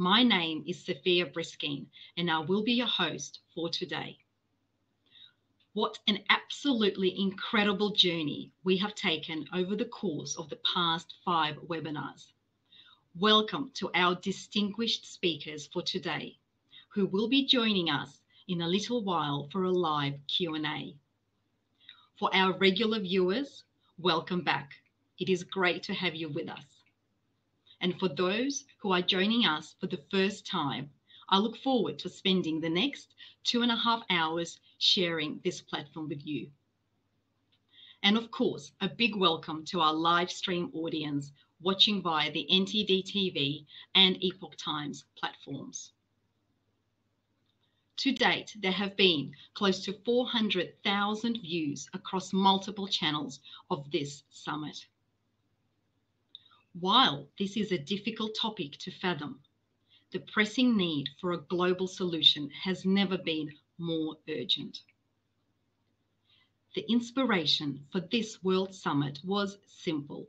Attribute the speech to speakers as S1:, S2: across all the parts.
S1: My name is Sophia Briskin, and I will be your host for today. What an absolutely incredible journey we have taken over the course of the past 5 webinars. Welcome to our distinguished speakers for today, who will be joining us in a little while for a live Q&A. For our regular viewers, welcome back. It is great to have you with us. And for those who are joining us for the first time, I look forward to spending the next 2.5 hours sharing this platform with you. And of course, a big welcome to our live stream audience watching via the NTD TV and Epoch Times platforms. To date, there have been close to 400,000 views across multiple channels of this summit. While this is a difficult topic to fathom, the pressing need for a global solution has never been more urgent. The inspiration for this World Summit was simple.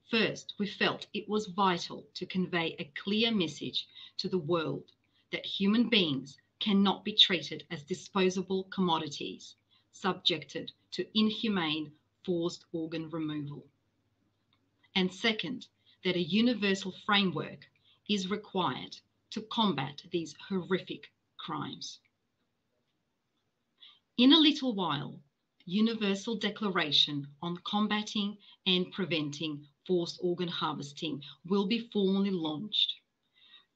S1: First, we felt it was vital to convey a clear message to the world that human beings cannot be treated as disposable commodities, subjected to inhumane forced organ removal. And second, that a universal framework is required to combat these horrific crimes. In a little while, Universal Declaration on Combating and Preventing Forced Organ Harvesting will be formally launched.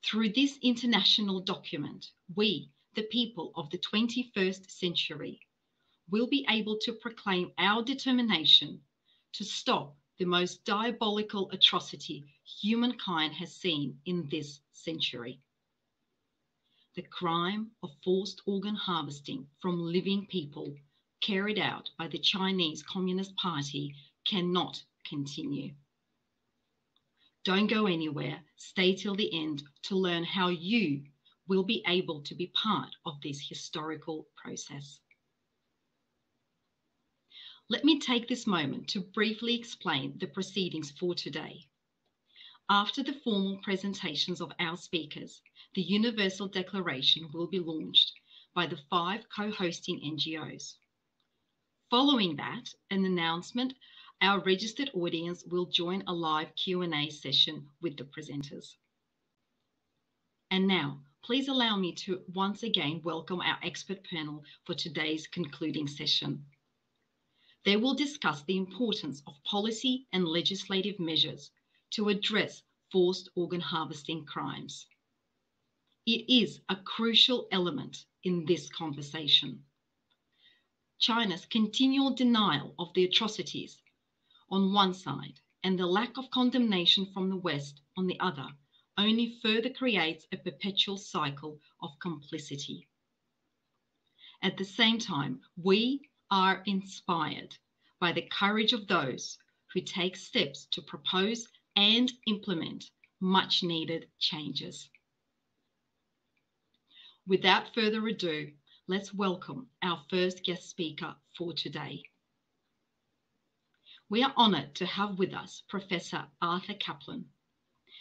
S1: Through this international document, we, the people of the 21st century, will be able to proclaim our determination to stop the most diabolical atrocity humankind has seen in this century. The crime of forced organ harvesting from living people carried out by the Chinese Communist Party cannot continue. Don't go anywhere. Stay till the end to learn how you will be able to be part of this historical process. Let me take this moment to briefly explain the proceedings for today. After the formal presentations of our speakers, the Universal Declaration will be launched by the 5 co-hosting NGOs. Following that, an announcement, our registered audience will join a live Q&A session with the presenters. And now, please allow me to once again welcome our expert panel for today's concluding session. They will discuss the importance of policy and legislative measures to address forced organ harvesting crimes. It is a crucial element in this conversation. China's continual denial of the atrocities on one side and the lack of condemnation from the West on the other only further creates a perpetual cycle of complicity. At the same time, we are inspired by the courage of those who take steps to propose and implement much needed changes. Without further ado, let's welcome our first guest speaker for today. We are honored to have with us Professor Arthur Caplan.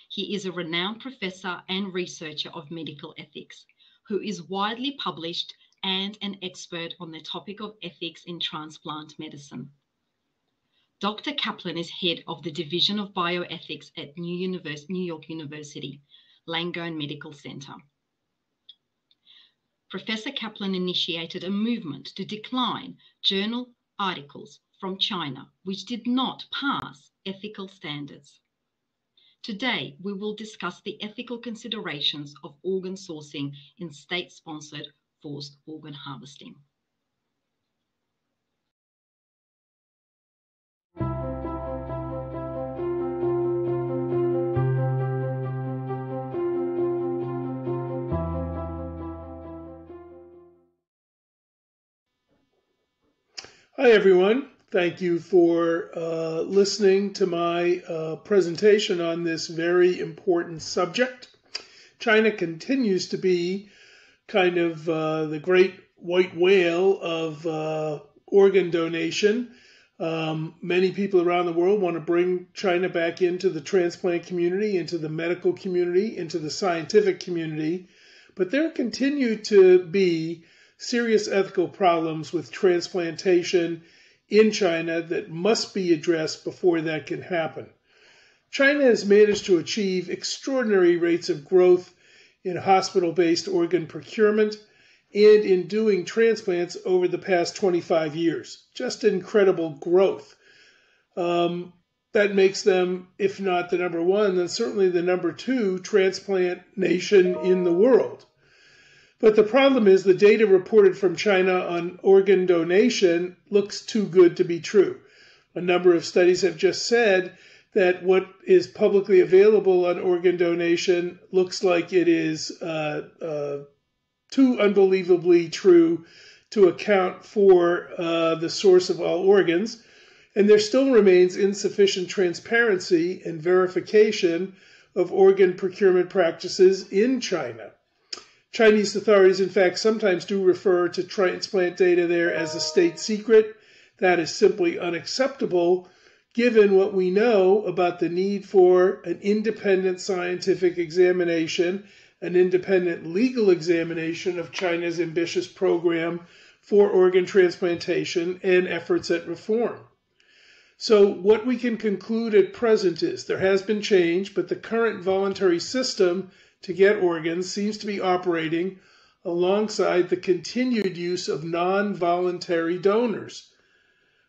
S1: He is a renowned professor and researcher of medical ethics, who is widely published and an expert on the topic of ethics in transplant medicine. Dr. Caplan is head of the Division of Bioethics at New York University, Langone Medical Center. Professor Caplan initiated a movement to decline journal articles from China which did not pass ethical standards. Today, we will discuss the ethical considerations of organ sourcing in state-sponsored forced organ harvesting.
S2: Hi, everyone. Thank you for listening to my presentation on this very important subject. China continues to be kind of the great white whale of organ donation. Many people around the world want to bring China back into the transplant community, into the medical community, into the scientific community, but there continue to be serious ethical problems with transplantation in China that must be addressed before that can happen. China has managed to achieve extraordinary rates of growth in hospital-based organ procurement and in doing transplants over the past 25 years. Just incredible growth. That makes them, if not the number one, then certainly the number two transplant nation in the world. But the problem is the data reported from China on organ donation looks too good to be true. A number of studies have just said that what is publicly available on organ donation looks like it is too unbelievably true to account for the source of all organs, and there still remains insufficient transparency and verification of organ procurement practices in China. Chinese authorities, in fact, sometimes do refer to transplant data there as a state secret. That is simply unacceptable, given what we know about the need for an independent scientific examination, an independent legal examination of China's ambitious program for organ transplantation and efforts at reform. So what we can conclude at present is there has been change, but the current voluntary system to get organs seems to be operating alongside the continued use of non-voluntary donors,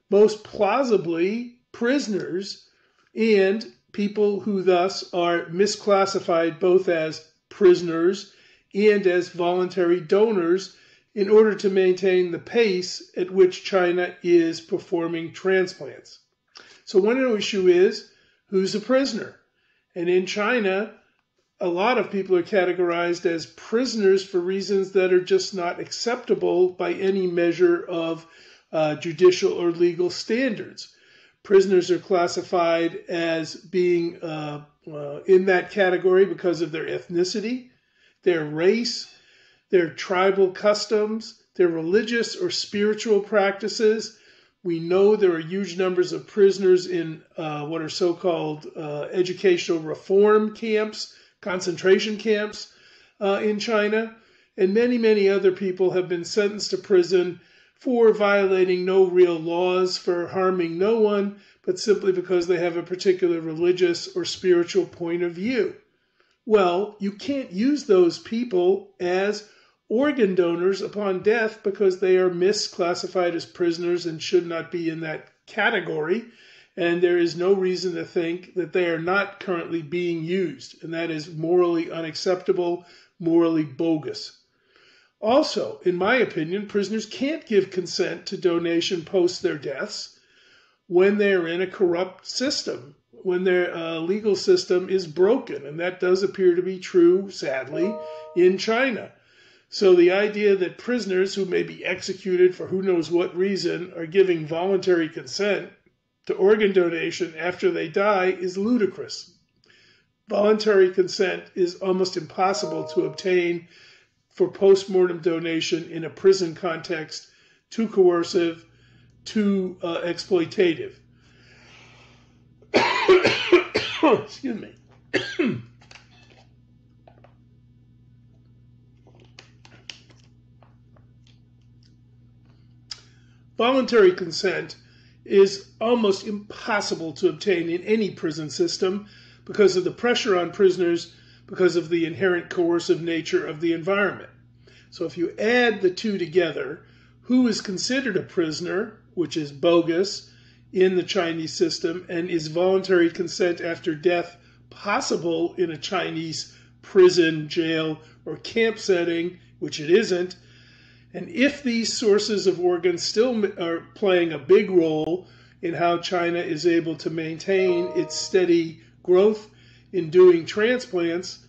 S2: most plausibly prisoners and people who thus are misclassified both as prisoners and as voluntary donors in order to maintain the pace at which China is performing transplants. So one issue is, who's a prisoner? And in China, a lot of people are categorized as prisoners for reasons that are just not acceptable by any measure of judicial or legal standards. Prisoners are classified as being in that category because of their ethnicity, their race, their tribal customs, their religious or spiritual practices. We know there are huge numbers of prisoners in what are so-called educational reform camps, concentration camps in China, and many, many other people have been sentenced to prison for violating no real laws, for harming no one, but simply because they have a particular religious or spiritual point of view. Well, you can't use those people as organ donors upon death because they are misclassified as prisoners and should not be in that category. And there is no reason to think that they are not currently being used. And that is morally unacceptable, morally bogus. Also, in my opinion, prisoners can't give consent to donation post their deaths when they're in a corrupt system, when their legal system is broken. And that does appear to be true, sadly, in China. So the idea that prisoners who may be executed for who knows what reason are giving voluntary consent to organ donation after they die is ludicrous. Voluntary consent is almost impossible to obtain for post-mortem donation in a prison context, too coercive, too exploitative. Excuse me. Voluntary consent is almost impossible to obtain in any prison system because of the pressure on prisoners, because of the inherent coercive nature of the environment. So if you add the two together, who is considered a prisoner, which is bogus in the Chinese system, and is voluntary consent after death possible in a Chinese prison, jail, or camp setting, which it isn't. And if these sources of organs still are playing a big role in how China is able to maintain its steady growth in doing transplants,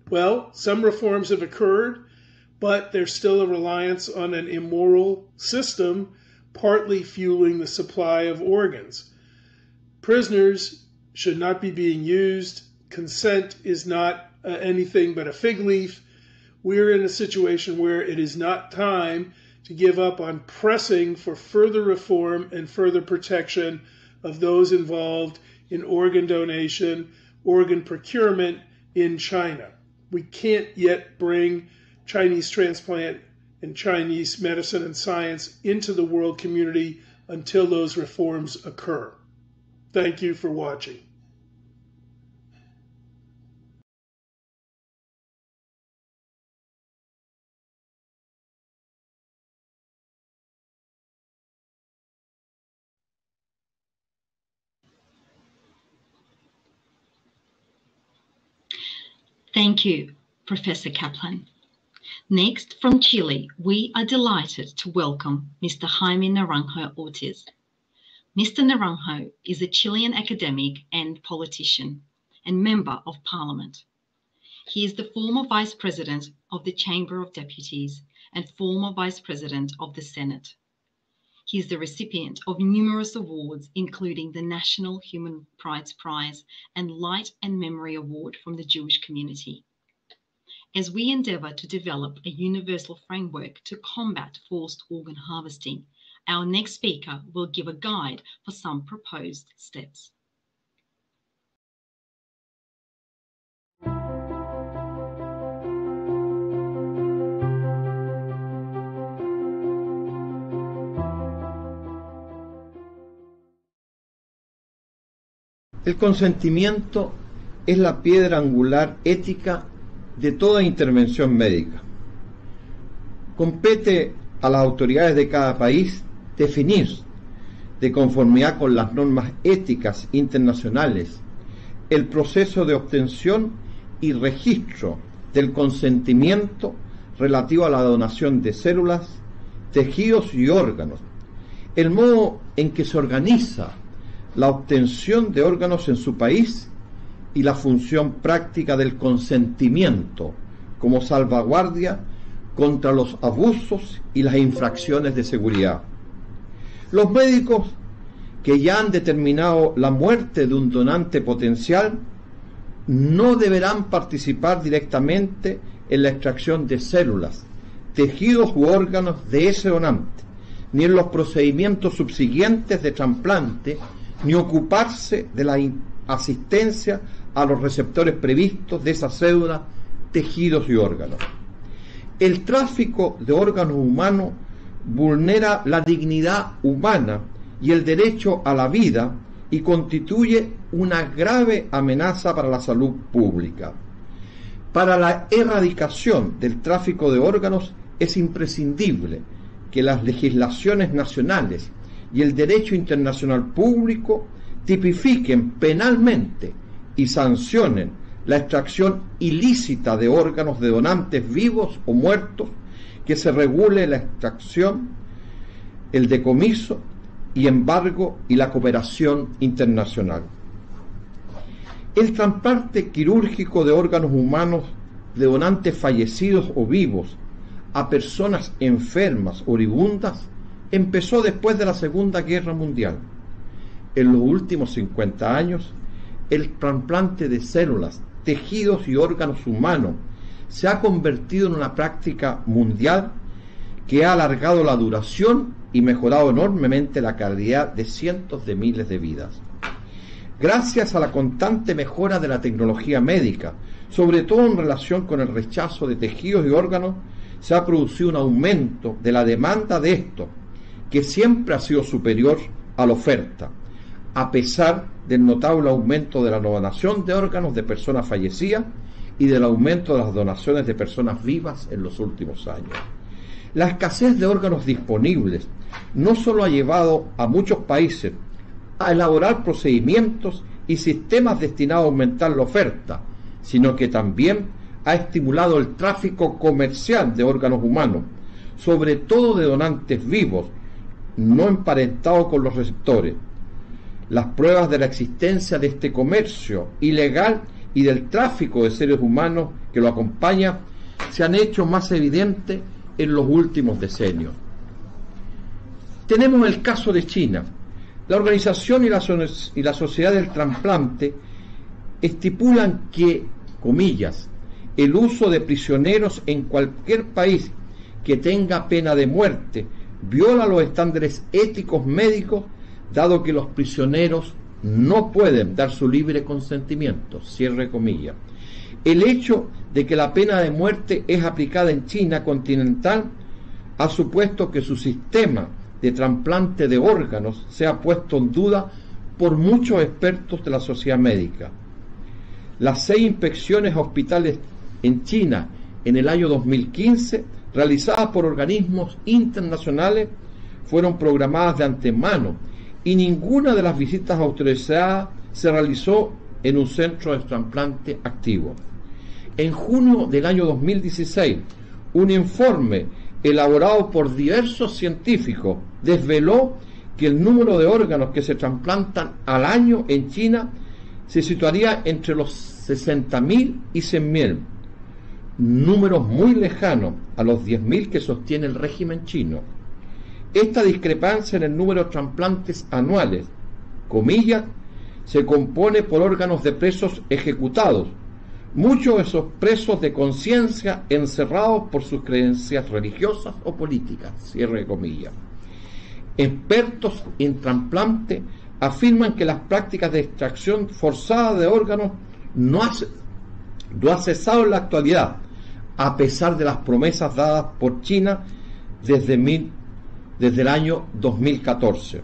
S2: well, some reforms have occurred, but there's still a reliance on an immoral system, partly fueling the supply of organs. Prisoners should not be being used. Consent is not anything but a fig leaf. We're in a situation where it is not time to give up on pressing for further reform and further protection of those involved in organ donation, organ procurement in China. We can't yet bring Chinese transplant and Chinese medicine and science into the world community until those reforms occur. Thank you for watching.
S1: Thank you, Professor Kaplan. Next, from Chile, we are delighted to welcome Mr. Jaime Naranjo Ortiz. Mr. Naranjo is a Chilean academic and politician and member of Parliament. He is the former Vice President of the Chamber of Deputies and former Vice President of the Senate. He is the recipient of numerous awards, including the National Human Rights Prize and Light and Memory Award from the Jewish community. As we endeavour to develop a universal framework to combat forced organ harvesting, our next speaker will give a guide for some proposed steps.
S3: El consentimiento es la piedra angular ética de toda intervención médica. Compete a las autoridades de cada país definir, de conformidad con las normas éticas internacionales, el proceso de obtención y registro del consentimiento relativo a la donación de células, tejidos y órganos, el modo en que se organiza la obtención de órganos en su país y la función práctica del consentimiento como salvaguardia contra los abusos y las infracciones de seguridad. Los médicos que ya han determinado la muerte de un donante potencial no deberán participar directamente en la extracción de células, tejidos u órganos de ese donante, ni en los procedimientos subsiguientes de trasplante, ni ocuparse de la asistencia a los receptores previstos de esas células, tejidos y órganos. El tráfico de órganos humanos vulnera la dignidad humana y el derecho a la vida y constituye una grave amenaza para la salud pública. Para la erradicación del tráfico de órganos es imprescindible que las legislaciones nacionales y el derecho internacional público tipifiquen penalmente y sancionen la extracción ilícita de órganos de donantes vivos o muertos, que se regule la extracción, el decomiso y embargo y la cooperación internacional. El trasplante quirúrgico de órganos humanos de donantes fallecidos o vivos a personas enfermas o moribundas empezó después de la Segunda Guerra Mundial. En los últimos 50 años, el trasplante de células, tejidos y órganos humanos se ha convertido en una práctica mundial que ha alargado la duración y mejorado enormemente la calidad de cientos de miles de vidas. Gracias a la constante mejora de la tecnología médica, sobre todo en relación con el rechazo de tejidos y órganos, se ha producido un aumento de la demanda de estos, que siempre ha sido superior a la oferta, a pesar del notable aumento de la donación de órganos de personas fallecidas y del aumento de las donaciones de personas vivas en los últimos años. La escasez de órganos disponibles no solo ha llevado a muchos países a elaborar procedimientos y sistemas destinados a aumentar la oferta, sino que también ha estimulado el tráfico comercial de órganos humanos, sobre todo de donantes vivos, no emparentados con los receptores. Las pruebas de la existencia de este comercio ilegal y del tráfico de seres humanos que lo acompaña se han hecho más evidentes en los últimos decenios. Tenemos el caso de China. La organización y la sociedad del trasplante estipulan que, comillas, el uso de prisioneros en cualquier país que tenga pena de muerte viola los estándares éticos médicos, dado que los prisioneros no pueden dar su libre consentimiento, cierre comillas. El hecho de que la pena de muerte es aplicada en China continental ha supuesto que su sistema de trasplante de órganos sea puesto en duda por muchos expertos de la sociedad médica. Las 6 inspecciones a hospitales en China en el año 2015, realizadas por organismos internacionales, fueron programadas de antemano y ninguna de las visitas autorizadas se realizó en un centro de trasplante activo. En junio del año 2016, un informe elaborado por diversos científicos desveló que el número de órganos que se trasplantan al año en China se situaría entre los 60.000 y 100.000, números muy lejanos a los 10.000 que sostiene el régimen chino. Esta discrepancia en el número de trasplantes anuales, comillas, se compone por órganos de presos ejecutados, muchos de esos presos de conciencia encerrados por sus creencias religiosas o políticas, cierre comillas. Expertos en trasplante afirman que las prácticas de extracción forzada de órganos no ha cesado en la actualidad, a pesar de las promesas dadas por China desde el año 2014.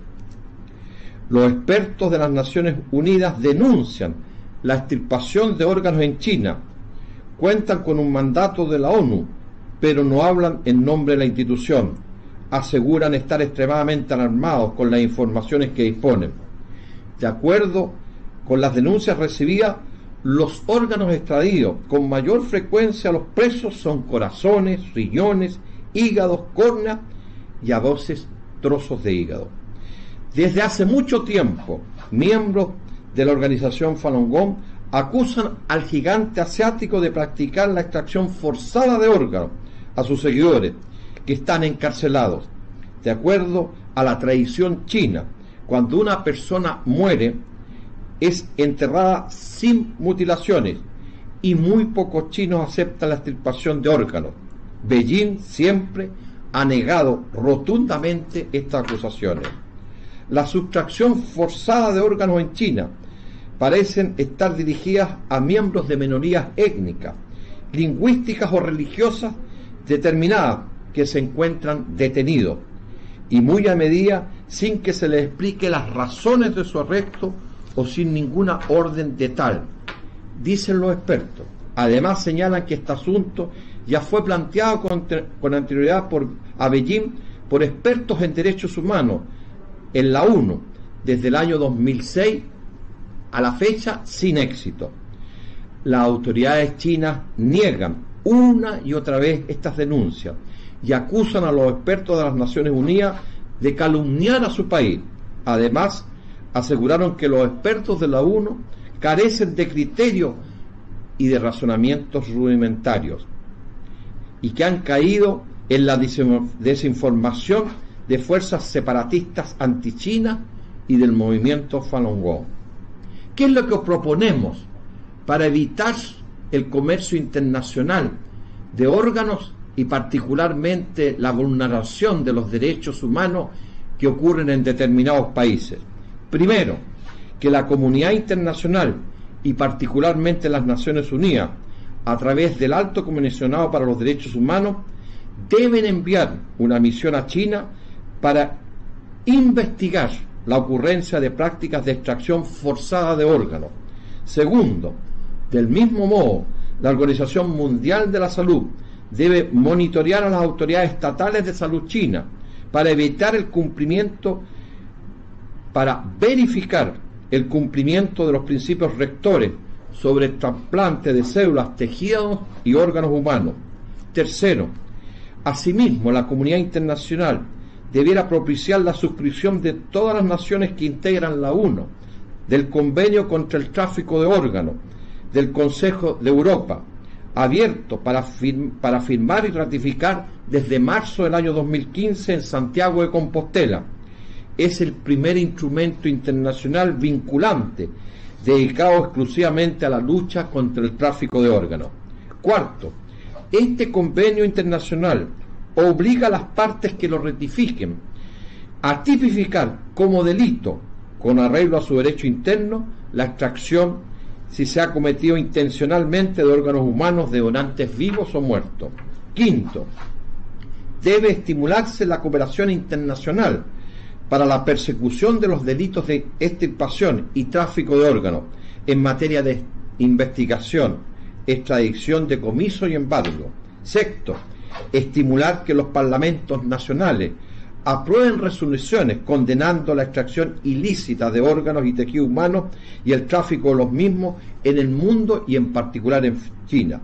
S3: Los expertos de las Naciones Unidas denuncian la extirpación de órganos en China, cuentan con un mandato de la ONU, pero no hablan en nombre de la institución, aseguran estar extremadamente alarmados con las informaciones que disponen. De acuerdo con las denuncias recibidas, los órganos extraídos con mayor frecuencia a los presos son corazones, riñones, hígados, córneas y a veces trozos de hígado. Desde hace mucho tiempo, miembros de la organización Falun Gong acusan al gigante asiático de practicar la extracción forzada de órganos a sus seguidores, que están encarcelados. De acuerdo a la tradición china, cuando una persona muere, es enterrada sin mutilaciones y muy pocos chinos aceptan la extirpación de órganos. Beijing siempre ha negado rotundamente estas acusaciones. La sustracción forzada de órganos en China parecen estar dirigidas a miembros de minorías étnicas, lingüísticas o religiosas determinadas que se encuentran detenidos, y muy a medida sin que se les explique las razones de su arresto o sin ninguna orden de tal, dicen los expertos. Además señalan que este asunto ya fue planteado con anterioridad a Beijing por expertos en derechos humanos en la ONU desde el año 2006 a la fecha sin éxito. Las autoridades chinas niegan una y otra vez estas denuncias y acusan a los expertos de las Naciones Unidas de calumniar a su país. Además, aseguraron que los expertos de la ONU carecen de criterio y de razonamientos rudimentarios y que han caído en la desinformación de fuerzas separatistas antichinas y del movimiento Falun Gong. ¿Qué es lo que proponemos para evitar el comercio internacional de órganos y particularmente la vulneración de los derechos humanos que ocurren en determinados países? Primero, que la comunidad internacional y particularmente las Naciones Unidas, a través del Alto Comisionado para los Derechos Humanos, deben enviar una misión a China para investigar la ocurrencia de prácticas de extracción forzada de órganos. Segundo, del mismo modo, la Organización Mundial de la Salud debe monitorear a las autoridades estatales de salud china para evitar el cumplimiento, para verificar el cumplimiento de los principios rectores sobre el trasplante de células, tejidos y órganos humanos. Tercero, asimismo, la comunidad internacional debiera propiciar la suscripción de todas las naciones que integran la ONU, del Convenio contra el Tráfico de Órganos, del Consejo de Europa, abierto para firmar y ratificar desde marzo del año 2015 en Santiago de Compostela. Es el primer instrumento internacional vinculante dedicado exclusivamente a la lucha contra el tráfico de órganos. Cuarto, este convenio internacional obliga a las partes que lo ratifiquen a tipificar como delito, con arreglo a su derecho interno, la extracción si se ha cometido intencionalmente de órganos humanos de donantes vivos o muertos. Quinto, debe estimularse la cooperación internacional para la persecución de los delitos de extirpación y tráfico de órganos en materia de investigación, extradición, decomiso y embargo. Sexto, estimular que los parlamentos nacionales aprueben resoluciones condenando la extracción ilícita de órganos y tejidos humanos y el tráfico de los mismos en el mundo y en particular en China.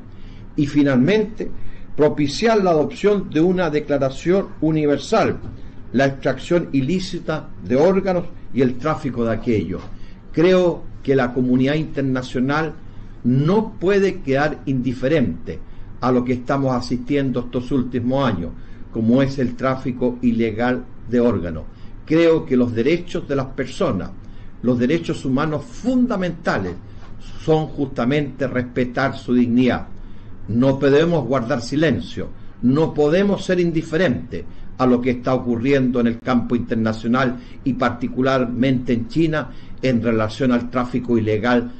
S3: Y finalmente, propiciar la adopción de una declaración universal, la extracción ilícita de órganos y el tráfico de aquellos. Creo que la comunidad internacional no puede quedar indiferente a lo que estamos asistiendo estos últimos años, como es el tráfico ilegal de órganos. Creo que los derechos de las personas, los derechos humanos fundamentales, son justamente respetar su dignidad. No podemos guardar silencio, no podemos ser indiferentes a lo que está ocurriendo en el campo internacional y particularmente en China en relación al tráfico ilegal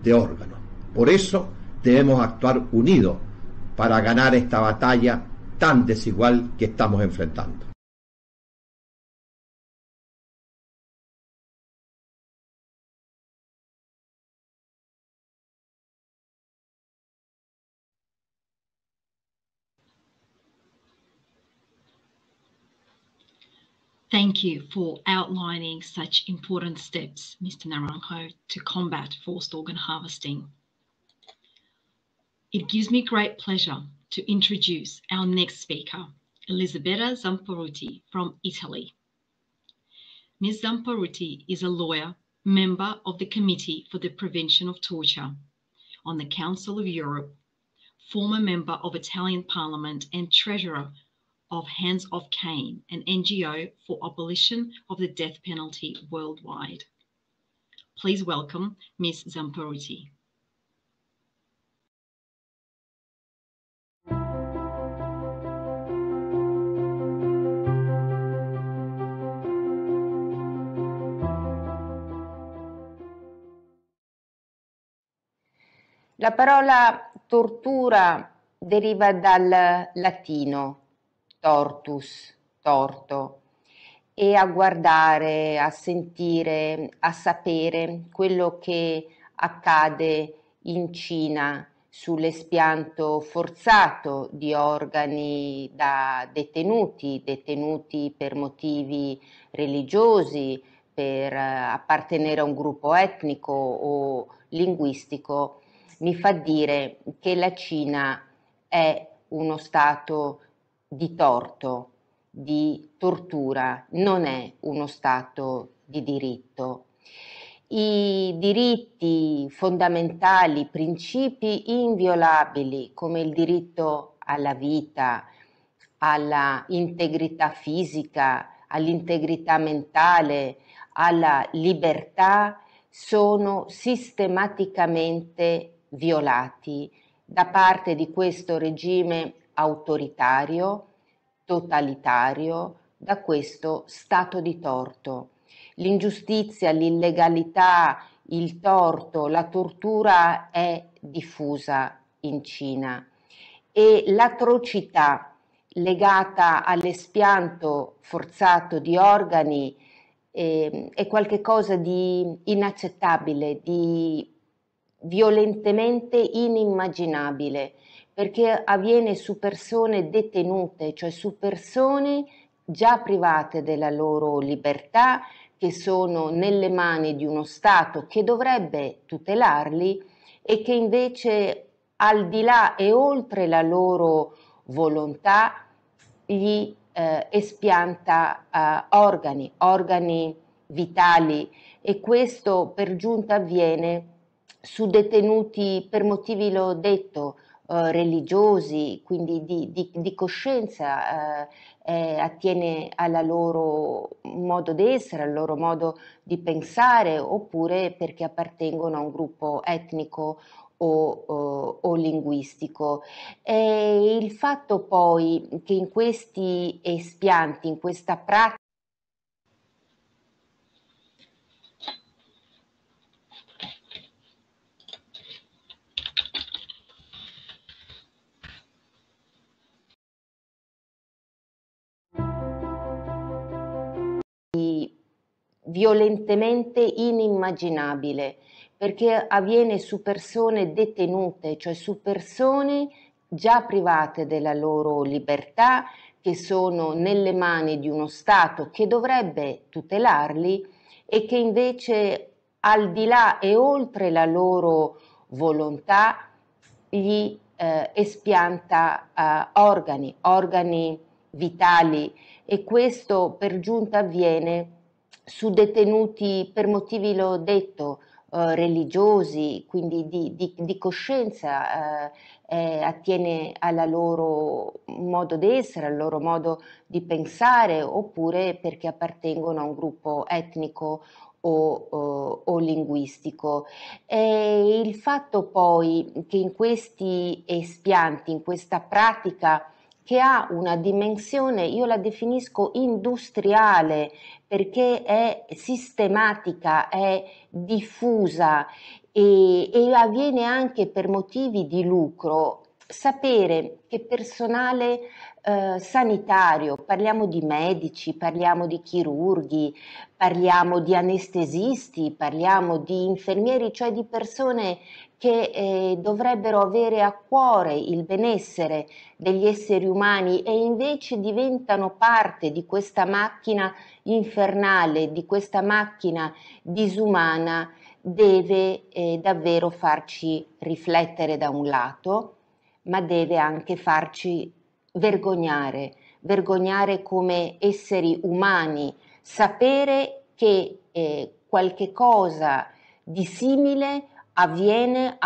S3: de órganos. Por eso debemos actuar unidos para ganar esta batalla tan desigual que estamos enfrentando.
S1: Thank you for outlining such important steps, Mr. Naranjo, to combat forced organ harvesting. It gives me great pleasure to introduce our next speaker, Elisabetta Zamparuti from Italy. Ms. Zamparuti is a lawyer, member of the Committee for the Prevention of Torture on the Council of Europe, former member of Italian Parliament and treasurer of Hands Off Cain, an NGO for abolition of the death penalty worldwide. Please welcome Ms. Zamparuti.
S4: La parola tortura deriva dal latino tortus, torto, e a guardare, a sentire, a sapere quello che accade in Cina sull'espianto forzato di organi da detenuti per motivi religiosi, per appartenere a un gruppo etnico o linguistico, mi fa dire che la Cina è uno stato di torto, di tortura, non è uno stato di diritto. I diritti fondamentali, principi inviolabili come il diritto alla vita, alla integrità fisica, all'integrità mentale, alla libertà, sono sistematicamente violati da parte di questo regime autoritario, totalitario, da questo stato di torto. L'ingiustizia, l'illegalità, il torto, la tortura è diffusa in Cina e l'atrocità legata all'espianto forzato di organi è qualcosa di inaccettabile, di violentemente inimmaginabile, perché avviene su persone detenute, cioè su persone già private della loro libertà, che sono nelle mani di uno Stato che dovrebbe tutelarli e che invece al di là e oltre la loro volontà gli espianta organi vitali, e questo per giunta avviene su detenuti per motivi, l'ho detto, religiosi, quindi di coscienza, attiene al loro modo d'essere, al loro modo di pensare, oppure perché appartengono a un gruppo etnico o linguistico. E il fatto poi che in questi espianti, in questa pratica violentemente inimmaginabile, perché avviene su persone detenute, cioè su persone già private della loro libertà, che sono nelle mani di uno Stato che dovrebbe tutelarli e che invece al di là e oltre la loro volontà gli espianta organi vitali, e questo per giunta avviene su detenuti per motivi, l'ho detto, religiosi, quindi di coscienza, attiene alla loro modo d'essere, al loro modo di pensare, oppure perché appartengono a un gruppo etnico o linguistico. E il fatto poi che in questi espianti, in questa pratica che ha una dimensione, io la definisco industriale, perché è sistematica, è diffusa e avviene anche per motivi di lucro, sapere che personale sanitario, parliamo di medici, parliamo di chirurghi, parliamo di anestesisti, parliamo di infermieri, cioè di persone che dovrebbero avere a cuore il benessere degli esseri umani e invece diventano parte di questa macchina infernale, di questa macchina disumana, deve davvero farci riflettere da un lato, ma deve anche farci vergognare come esseri umani, sapere che qualche cosa di simile avviene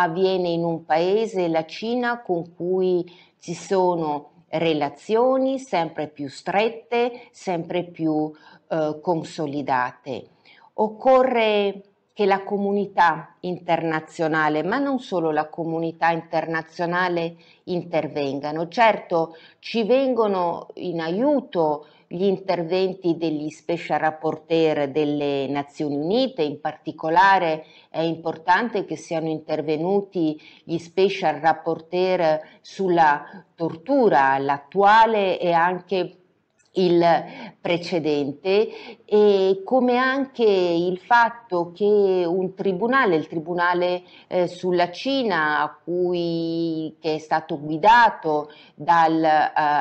S4: in un paese, la Cina, con cui ci sono relazioni sempre più strette, sempre più consolidate. Occorre che la comunità internazionale, ma non solo la comunità internazionale, intervengano. Certo, ci vengono in aiuto gli interventi degli special rapporteur delle Nazioni Unite, in particolare è importante che siano intervenuti gli special rapporteur sulla tortura, l'attuale e anche il precedente, e come anche il fatto che un tribunale, il tribunale sulla Cina, che è stato guidato dal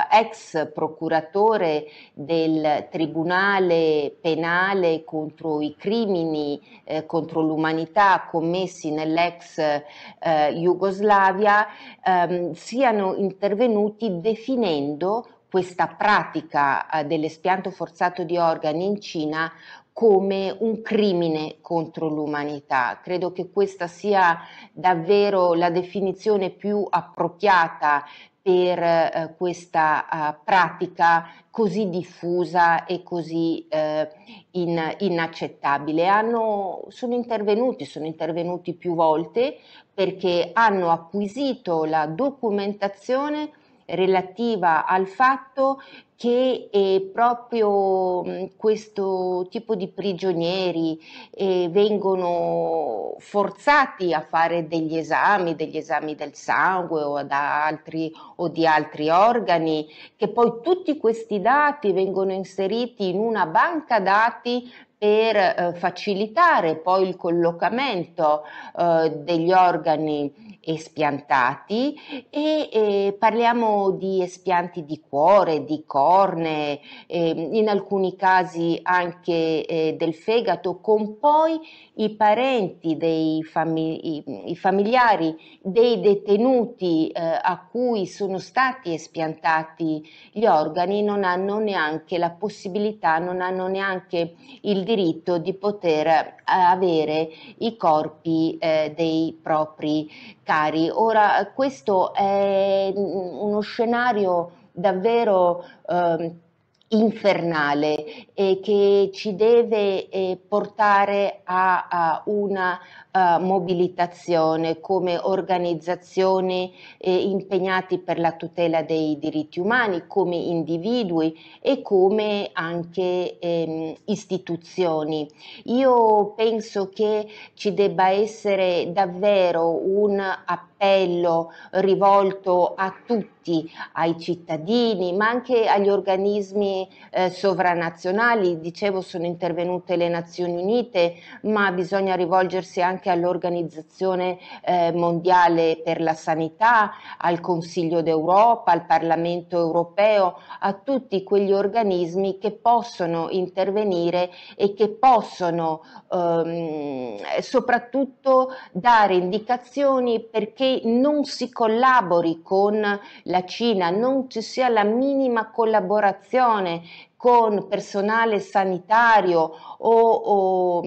S4: ex procuratore del tribunale penale contro i crimini contro l'umanità commessi nell'ex Jugoslavia, siano intervenuti definendo questa pratica dell'espianto forzato di organi in Cina come un crimine contro l'umanità. Credo che questa sia davvero la definizione più appropriata per questa pratica così diffusa e così inaccettabile. Sono intervenuti più volte perché hanno acquisito la documentazione relativa al fatto che proprio questo tipo di prigionieri vengono forzati a fare degli esami del sangue o di altri organi, che poi tutti questi dati vengono inseriti in una banca dati per facilitare poi il collocamento degli organi espiantati, e parliamo di espianti di cuore, di cornee, in alcuni casi anche del fegato, con poi i parenti i familiari dei detenuti a cui sono stati espiantati gli organi non hanno neanche la possibilità, non hanno neanche il diritto di poter avere i corpi dei propri cari. Ora, questo è uno scenario davvero infernale e che ci deve portare a una mobilitazione, come organizzazioni impegnati per la tutela dei diritti umani, come individui e come anche istituzioni. Io penso che ci debba essere davvero un appello rivolto a tutti, ai cittadini, ma anche agli organismi sovranazionali. Dicevo, sono intervenute le Nazioni Unite, ma bisogna rivolgersi anche all'Organizzazione Mondiale per la Sanità, al Consiglio d'Europa, al Parlamento Europeo, a tutti quegli organismi che possono intervenire e che possono soprattutto dare indicazioni perché non si collabori con la Cina, non ci sia la minima collaborazione con personale sanitario o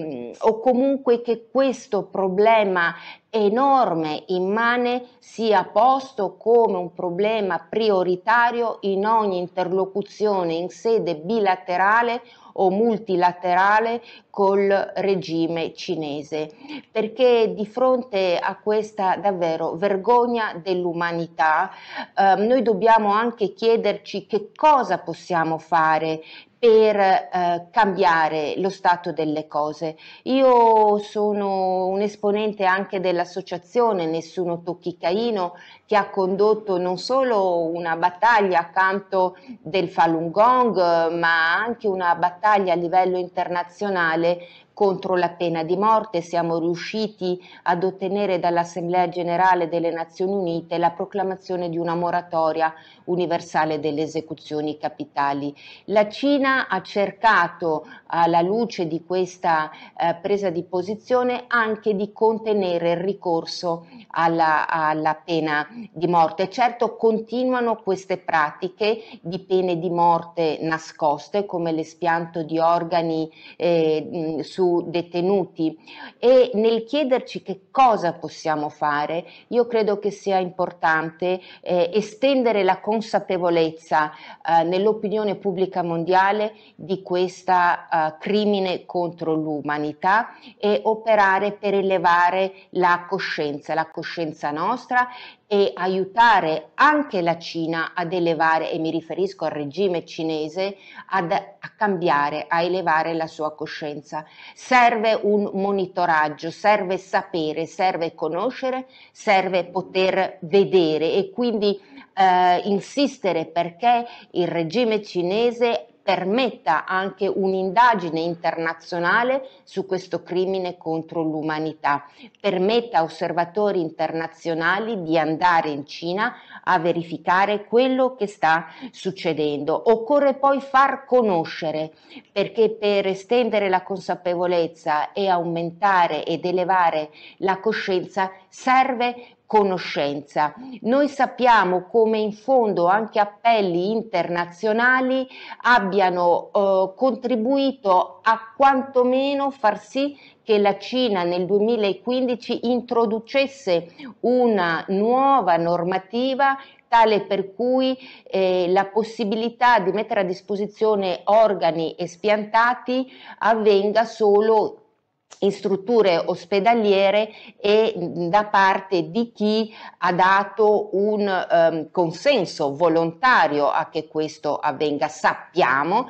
S4: comunque che questo problema enorme, immane, sia posto come un problema prioritario in ogni interlocuzione in sede bilaterale o multilaterale col regime cinese, perché di fronte a questa davvero vergogna dell'umanità noi dobbiamo anche chiederci che cosa possiamo fare per cambiare lo stato delle cose. Io sono un esponente anche dell'associazione Nessuno Tocchi Caino, che ha condotto non solo una battaglia accanto del Falun Gong, ma anche una battaglia a livello internazionale contro la pena di morte. Siamo riusciti ad ottenere dall'Assemblea Generale delle Nazioni Unite la proclamazione di una moratoria universale delle esecuzioni capitali. La Cina ha cercato, alla luce di questa presa di posizione, anche di contenere il ricorso alla pena di morte. Certo, continuano queste pratiche di pene di morte nascoste, come l'espianto di organi su detenuti, e nel chiederci che cosa possiamo fare, io credo che sia importante estendere la consapevolezza nell'opinione pubblica mondiale di questa crimine contro l'umanità e operare per elevare la coscienza nostra e aiutare anche la Cina ad elevare, e mi riferisco al regime cinese, a cambiare, a elevare la sua coscienza. Serve un monitoraggio, serve sapere, serve conoscere, serve poter vedere e quindi insistere perché il regime cinese permetta anche un'indagine internazionale su questo crimine contro l'umanità, permetta a osservatori internazionali di andare in Cina a verificare quello che sta succedendo. Occorre poi far conoscere, perché per estendere la consapevolezza e aumentare ed elevare la coscienza serve conoscenza. Noi sappiamo come in fondo anche appelli internazionali abbiano contribuito a quantomeno far sì che la Cina nel 2015 introducesse una nuova normativa tale per cui la possibilità di mettere a disposizione organi espiantati avvenga solo in strutture ospedaliere e da parte di chi ha dato un consenso volontario a che questo avvenga. Sappiamo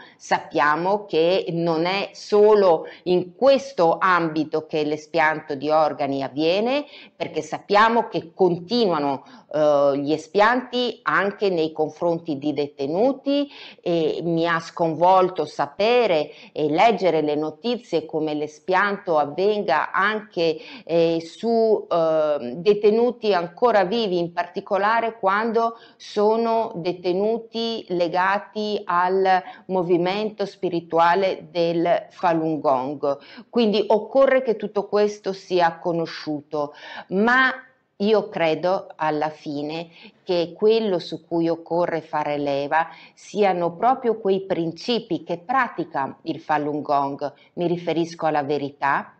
S4: che non è solo in questo ambito che l'espianto di organi avviene, perché sappiamo che continuano gli espianti anche nei confronti di detenuti, e mi ha sconvolto sapere e leggere le notizie come l'espianto avvenga anche su detenuti ancora vivi, in particolare quando sono detenuti legati al movimento spirituale del Falun Gong. Quindi occorre che tutto questo sia conosciuto, ma io credo alla fine che quello su cui occorre fare leva siano proprio quei principi che pratica il Falun Gong. Mi riferisco alla verità,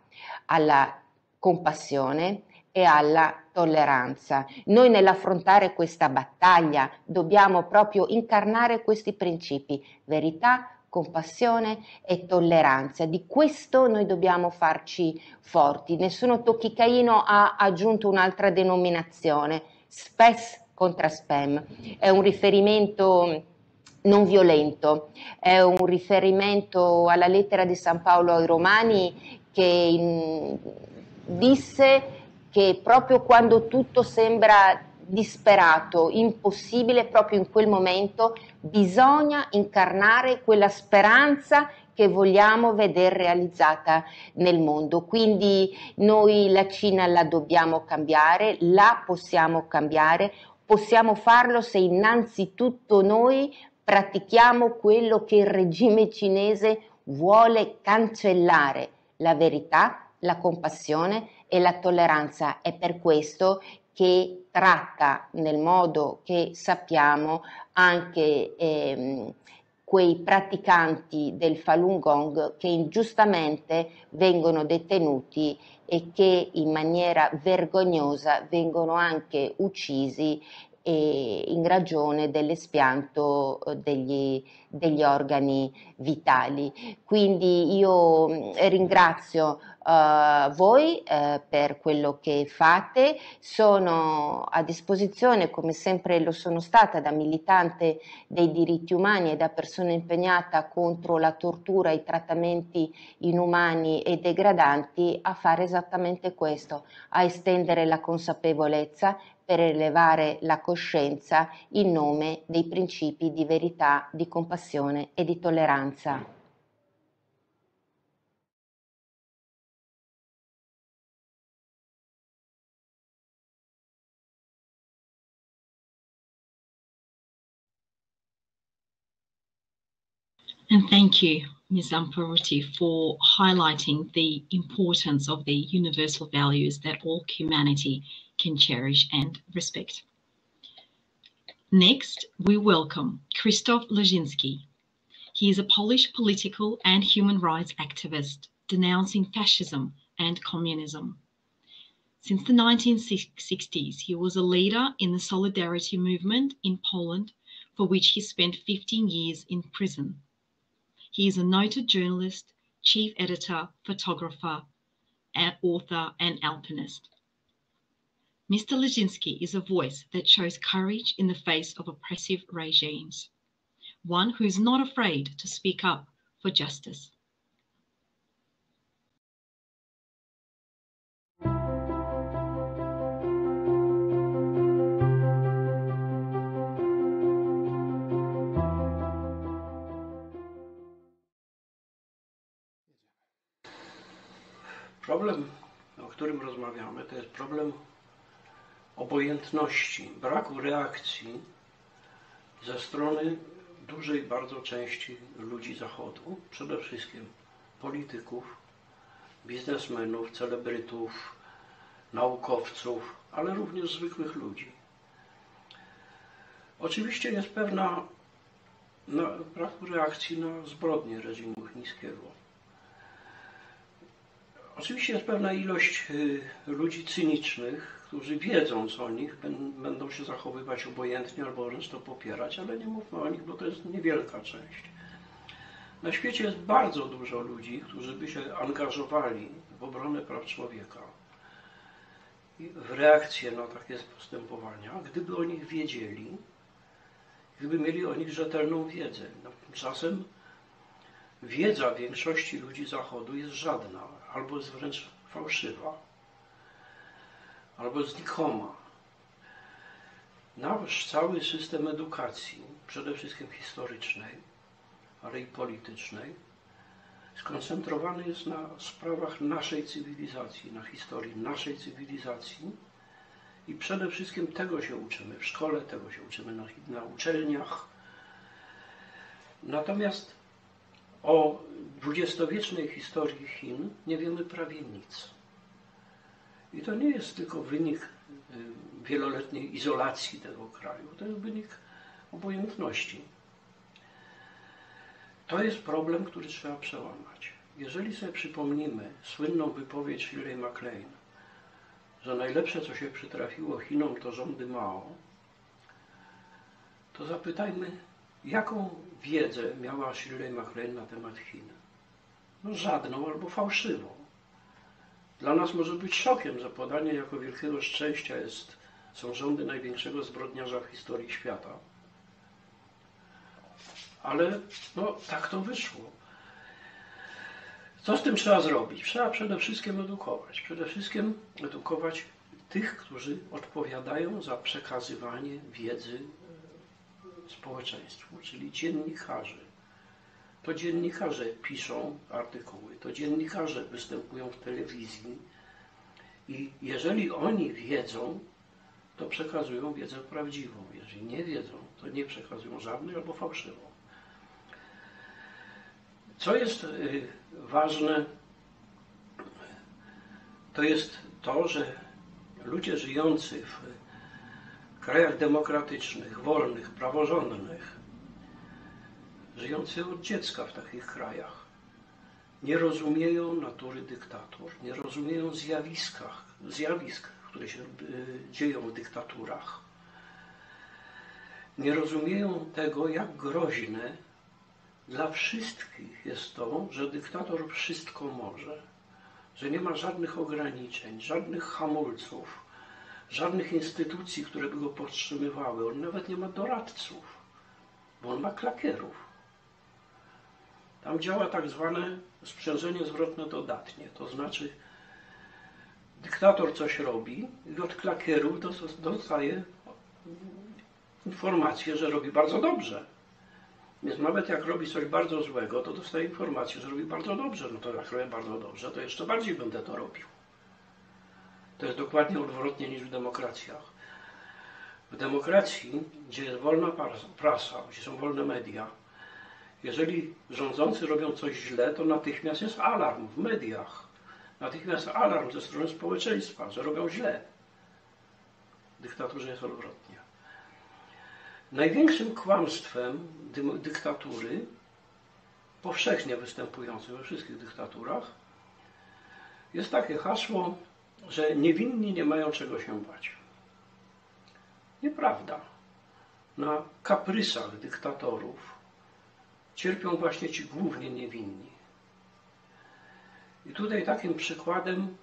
S4: alla compassione e alla tolleranza. Noi nell'affrontare questa battaglia dobbiamo proprio incarnare questi principi: verità, compassione e tolleranza. Di questo noi dobbiamo farci forti. Nessuno tocchicaino ha aggiunto un'altra denominazione, spes contra spem. È un riferimento non violento, è un riferimento alla lettera di San Paolo ai Romani che disse che proprio quando tutto sembra disperato, impossibile, proprio in quel momento bisogna incarnare quella speranza che vogliamo vedere realizzata nel mondo. Quindi noi la Cina la dobbiamo cambiare, la possiamo cambiare, possiamo farlo se innanzitutto noi pratichiamo quello che il regime cinese vuole cancellare, la verità, la compassione e la tolleranza. È per questo che tratta nel modo che sappiamo anche quei praticanti del Falun Gong che ingiustamente vengono detenuti e che in maniera vergognosa vengono anche uccisi in ragione dell'espianto degli organi vitali. Quindi io ringrazio voi per quello che fate, sono a disposizione, come sempre lo sono stata, da militante dei diritti umani e da persona impegnata contro la tortura, i trattamenti inumani e degradanti, a fare esattamente questo, a estendere la consapevolezza per elevare la coscienza in nome dei principi di verità, di compassione e di tolleranza.
S1: And thank you, Ms. Amparuti, for highlighting the importance of the universal values that all humanity can cherish and respect. Next, we welcome Krzysztof Leżinski. He is a Polish political and human rights activist denouncing fascism and communism. Since the 1960s, he was a leader in the Solidarity movement in Poland, for which he spent 15 years in prison. He is a noted journalist, chief editor, photographer, author, and alpinist. Mr. Leżinski is a voice that shows courage in the face of oppressive regimes, one who is not afraid to speak up for justice.
S5: Problem, o którym rozmawiamy, to jest problem obojętności, braku reakcji ze strony dużej bardzo części ludzi Zachodu, przede wszystkim polityków, biznesmenów, celebrytów, naukowców, ale również zwykłych ludzi. Oczywiście jest pewna braku reakcji na zbrodnie reżimu chińskiego. Oczywiście jest pewna ilość ludzi cynicznych, którzy wiedząc o nich będą się zachowywać obojętnie albo wręcz to popierać, ale nie mówmy o nich, bo to jest niewielka część. Na świecie jest bardzo dużo ludzi, którzy by się angażowali w obronę praw człowieka i w reakcję na takie postępowania, gdyby o nich wiedzieli, gdyby mieli o nich rzetelną wiedzę. Czasem wiedza większości ludzi Zachodu jest żadna, albo jest wręcz fałszywa, albo znikoma. Nasz cały system edukacji, przede wszystkim historycznej, ale i politycznej, skoncentrowany jest na sprawach naszej cywilizacji, na historii naszej cywilizacji i przede wszystkim tego się uczymy w szkole, tego się uczymy na uczelniach. Natomiast o dwudziestowiecznej historii Chin nie wiemy prawie nic. I to nie jest tylko wynik wieloletniej izolacji tego kraju, to jest wynik obojętności. To jest problem, który trzeba przełamać. Jeżeli sobie przypomnimy słynną wypowiedź Shirley MacLaine, że najlepsze, co się przytrafiło Chinom, to rządy Mao, to zapytajmy Jaką wiedzę miała Shirley MacLaine na temat Chin? No żadną albo fałszywą. Dla nas może być szokiem, że podanie jako wielkiego szczęścia są rządy największego zbrodniarza w historii świata. Ale no, tak to wyszło. Co z tym trzeba zrobić? Trzeba przede wszystkim edukować. Przede wszystkim edukować tych, którzy odpowiadają za przekazywanie wiedzy społeczeństwu, czyli dziennikarzy. To dziennikarze piszą artykuły, to dziennikarze występują w telewizji i jeżeli oni wiedzą, to przekazują wiedzę prawdziwą. Jeżeli nie wiedzą, to nie przekazują żadnej albo fałszywą. Co jest ważne, to jest to, że ludzie żyjący w krajach demokratycznych, wolnych, praworządnych, żyjący od dziecka w takich krajach, nie rozumieją natury dyktatur, nie rozumieją zjawisk, które się dzieją w dyktaturach. Nie rozumieją tego, jak groźne dla wszystkich jest to, że dyktator wszystko może, że nie ma żadnych ograniczeń, żadnych hamulców, żadnych instytucji, które by go powstrzymywały. On nawet nie ma doradców, bo on ma klakierów. Tam działa tak zwane sprzężenie zwrotne dodatnie, to znaczy dyktator coś robi i od klakierów dostaje informację, że robi bardzo dobrze. Więc nawet jak robi coś bardzo złego, to dostaje informację, że robi bardzo dobrze. No to jak robię bardzo dobrze, to jeszcze bardziej będę to robił. To jest dokładnie odwrotnie niż w demokracjach. W demokracji, gdzie jest wolna prasa, gdzie są wolne media, jeżeli rządzący robią coś źle, to natychmiast jest alarm w mediach. Natychmiast alarm ze strony społeczeństwa, że robią źle. W dyktaturze jest odwrotnie. Największym kłamstwem dyktatury, powszechnie występującym we wszystkich dyktaturach, jest takie hasło, że niewinni nie mają czego się bać. Nieprawda. Na kaprysach dyktatorów cierpią właśnie ci głównie niewinni. I tutaj takim przykładem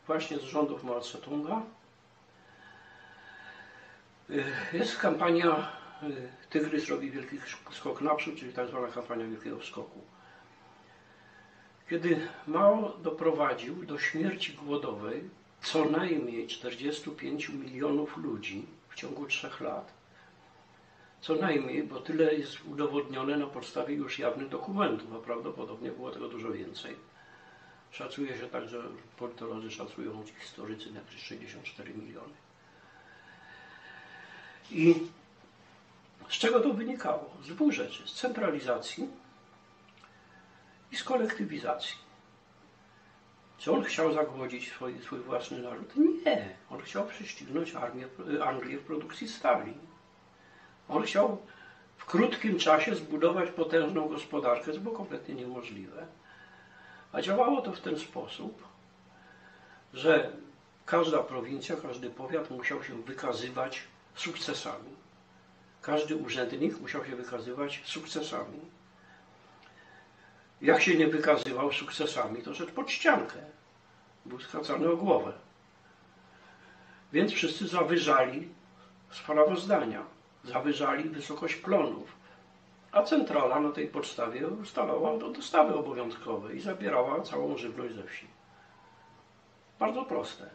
S5: właśnie z rządów Mao Tse-tunga jest kampania Tygrys robi wielki skok naprzód, czyli tak zwana kampania wielkiego skoku. Kiedy Mao doprowadził do śmierci głodowej co najmniej 45 milionów ludzi w ciągu 3 lat, co najmniej, bo tyle jest udowodnione na podstawie już jawnych dokumentów, a prawdopodobnie było tego dużo więcej. Szacuje się tak, że politolodzy szacują, historycy, na 64 miliony. I z czego to wynikało? Z 2 rzeczy. Z centralizacji i z kolektywizacji. Czy on chciał zagłodzić swój własny naród? Nie. On chciał prześcignąć Anglię w produkcji stali. On chciał w krótkim czasie zbudować potężną gospodarkę, co było kompletnie niemożliwe. A działało to w ten sposób, że każda prowincja, każdy powiat musiał się wykazywać sukcesami. Każdy urzędnik musiał się wykazywać sukcesami. Jak się nie wykazywał sukcesami, to szedł pod ściankę. Był skracany o głowę. Więc wszyscy zawyżali sprawozdania, zawyżali wysokość plonów, a centrala na tej podstawie ustalała dostawy obowiązkowe i zabierała całą żywność ze wsi. Bardzo proste.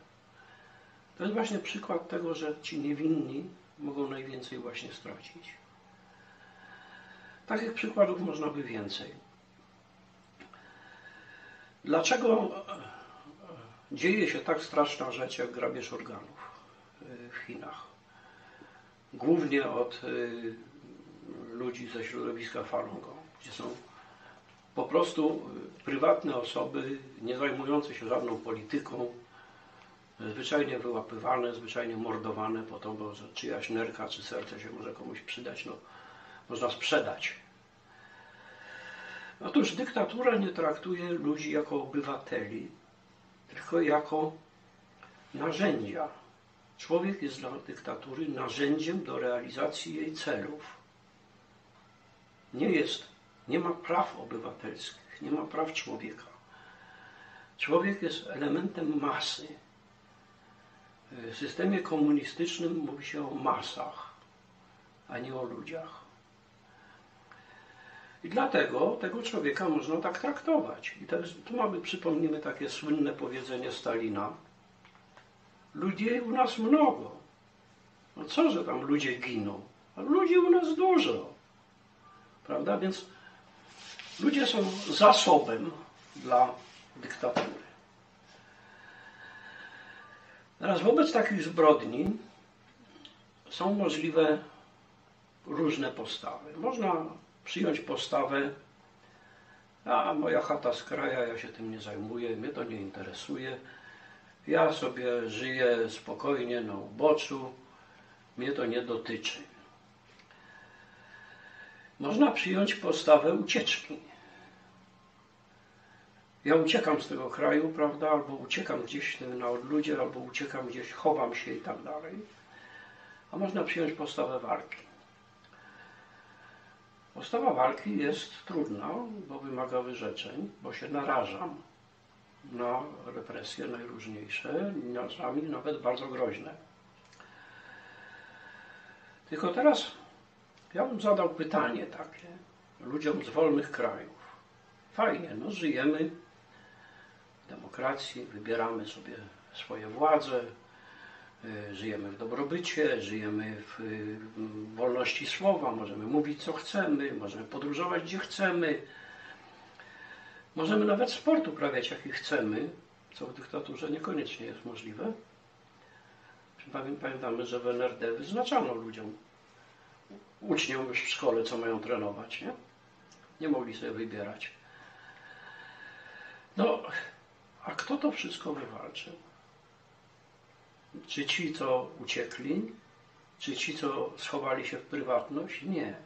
S5: To jest właśnie przykład tego, że ci niewinni mogą najwięcej właśnie stracić. Takich przykładów można by więcej. Dlaczego dzieje się tak straszna rzecz jak grabież organów w Chinach? Głównie od ludzi ze środowiska Falun Gong, gdzie są po prostu prywatne osoby nie zajmujące się żadną polityką, zwyczajnie wyłapywane, zwyczajnie mordowane po to, bo że czyjaś nerka czy serce się może komuś przydać, no, można sprzedać. Otóż dyktatura nie traktuje ludzi jako obywateli, tylko jako narzędzia. Człowiek jest dla dyktatury narzędziem do realizacji jej celów. nie ma praw obywatelskich, nie ma praw człowieka. Człowiek jest elementem masy. W systemie komunistycznym mówi się o masach, a nie o ludziach. I dlatego tego człowieka można tak traktować. I tu mamy, przypomnijmy takie słynne powiedzenie Stalina. Ludzi u nas mnogo. No co, że tam ludzie giną? A ludzi u nas dużo. Prawda? Więc ludzie są zasobem dla dyktatury. Teraz wobec takich zbrodni są możliwe różne postawy. Można przyjąć postawę: a moja chata z kraja, ja się tym nie zajmuję, mnie to nie interesuje, ja sobie żyję spokojnie na uboczu, mnie to nie dotyczy. Można przyjąć postawę ucieczki. Ja uciekam z tego kraju, prawda, albo uciekam gdzieś na odludzie, albo uciekam gdzieś, chowam się i tak dalej. A można przyjąć postawę walki. Postawa walki jest trudna, bo wymaga wyrzeczeń, bo się narażam na represje najróżniejsze, czasami nawet bardzo groźne. Tylko teraz ja bym zadał pytanie takie ludziom z wolnych krajów. Fajnie, no żyjemy w demokracji, wybieramy sobie swoje władze, żyjemy w dobrobycie, żyjemy w wolności słowa, możemy mówić co chcemy, możemy podróżować gdzie chcemy, możemy nawet sport uprawiać jaki chcemy, co w dyktaturze niekoniecznie jest możliwe. Pamiętamy, że w NRD wyznaczano ludziom, uczniom już w szkole, co mają trenować, nie? Nie mogli sobie wybierać. No, a kto to wszystko wywalczył? Czy ci, co uciekli? Czy ci, co schowali się w prywatność? Nie.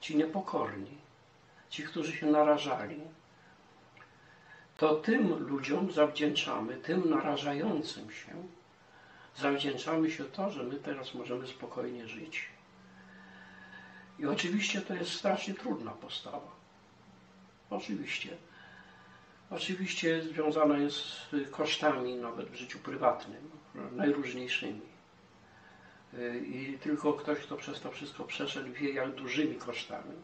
S5: Ci niepokorni. Ci, którzy się narażali. To tym ludziom zawdzięczamy, tym narażającym się, zawdzięczamy się to, że my teraz możemy spokojnie żyć. I oczywiście to jest strasznie trudna postawa. Oczywiście. Oczywiście związana jest z kosztami nawet w życiu prywatnym, najróżniejszymi. I tylko ktoś, kto przez to wszystko przeszedł, wie, jak dużymi kosztami.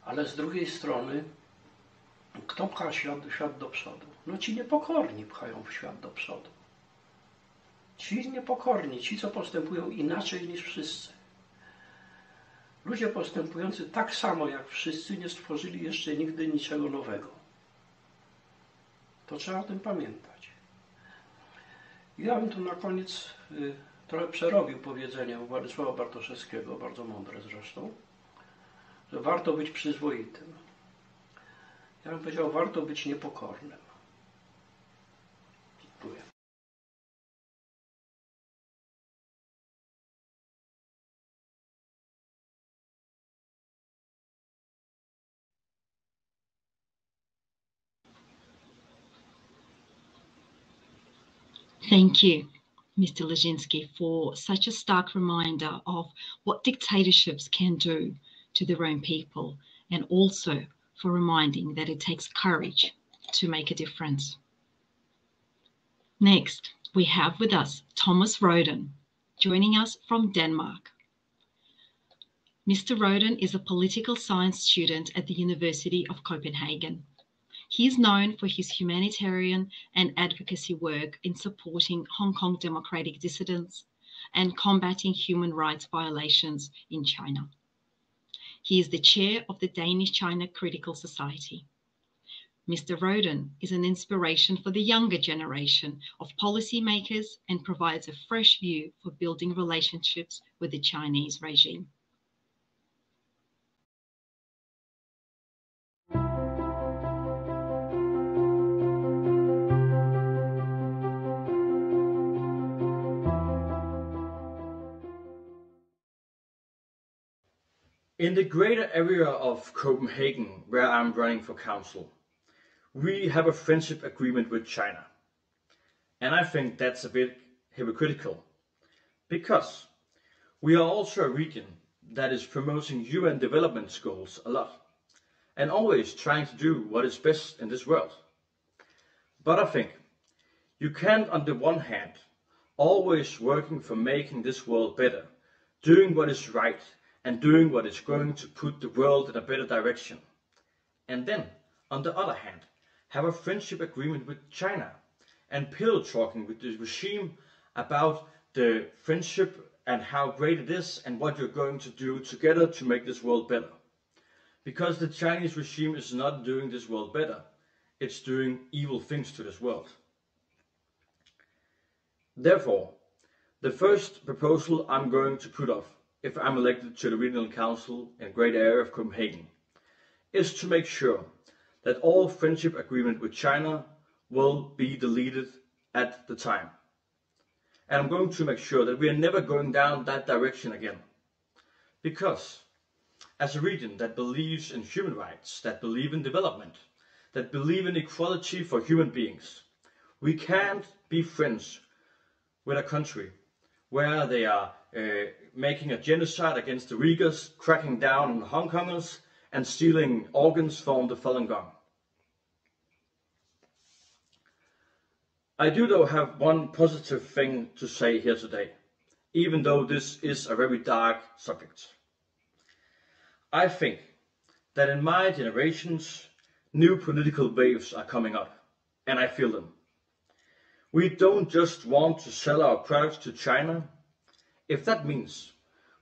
S5: Ale z drugiej strony, kto pcha świat do przodu? No ci niepokorni pchają świat do przodu. Ci niepokorni, ci, co postępują inaczej niż wszyscy. Ludzie postępujący tak samo jak wszyscy nie stworzyli jeszcze nigdy niczego nowego. To trzeba o tym pamiętać. Ja bym tu na koniec trochę przerobił powiedzenie Władysława Bartoszewskiego, bardzo mądre zresztą, że warto być przyzwoitym. Ja bym powiedział, warto być niepokornym. Dziękuję.
S1: Thank you, Mr. Lezinski, for such a stark reminder of what dictatorships can do to their own people, and also for reminding that it takes courage to make a difference. Next, we have with us Thomas Roden, joining us from Denmark. Mr. Roden is a political science student at the University of Copenhagen. He is known for his humanitarian and advocacy work in supporting Hong Kong democratic dissidents and combating human rights violations in China. He is the chair of the Danish China Critical Society. Mr. Roden is an inspiration for the younger generation of policymakers and provides a fresh view for building relationships with the Chinese regime.
S6: In the greater area of Copenhagen, where I'm running for council, we have a friendship agreement with China. And I think that's a bit hypocritical, because we are also a region that is promoting UN development goals a lot, and always trying to do what is best in this world. But I think you can't, on the one hand, always working for making this world better, doing what is right, and doing what is going to put the world in a better direction, and then, on the other hand, have a friendship agreement with China, and pillow talking with the regime about the friendship and how great it is and what you're going to do together to make this world better. Because the Chinese regime is not doing this world better, it's doing evil things to this world. Therefore, the first proposal I'm going to put off, if I'm elected to the Regional Council in a great area of Copenhagen, is to make sure that all friendship agreement with China will be deleted at the time. And I'm going to make sure that we are never going down that direction again. Because as a region that believes in human rights, that believe in development, that believe in equality for human beings, we can't be friends with a country where they are making a genocide against the Uyghurs, cracking down on Hong Kongers, and stealing organs from the Falun Gong. I do though have one positive thing to say here today, even though this is a very dark subject. I think that in my generations, new political waves are coming up, and I feel them. We don't just want to sell our products to China, if that means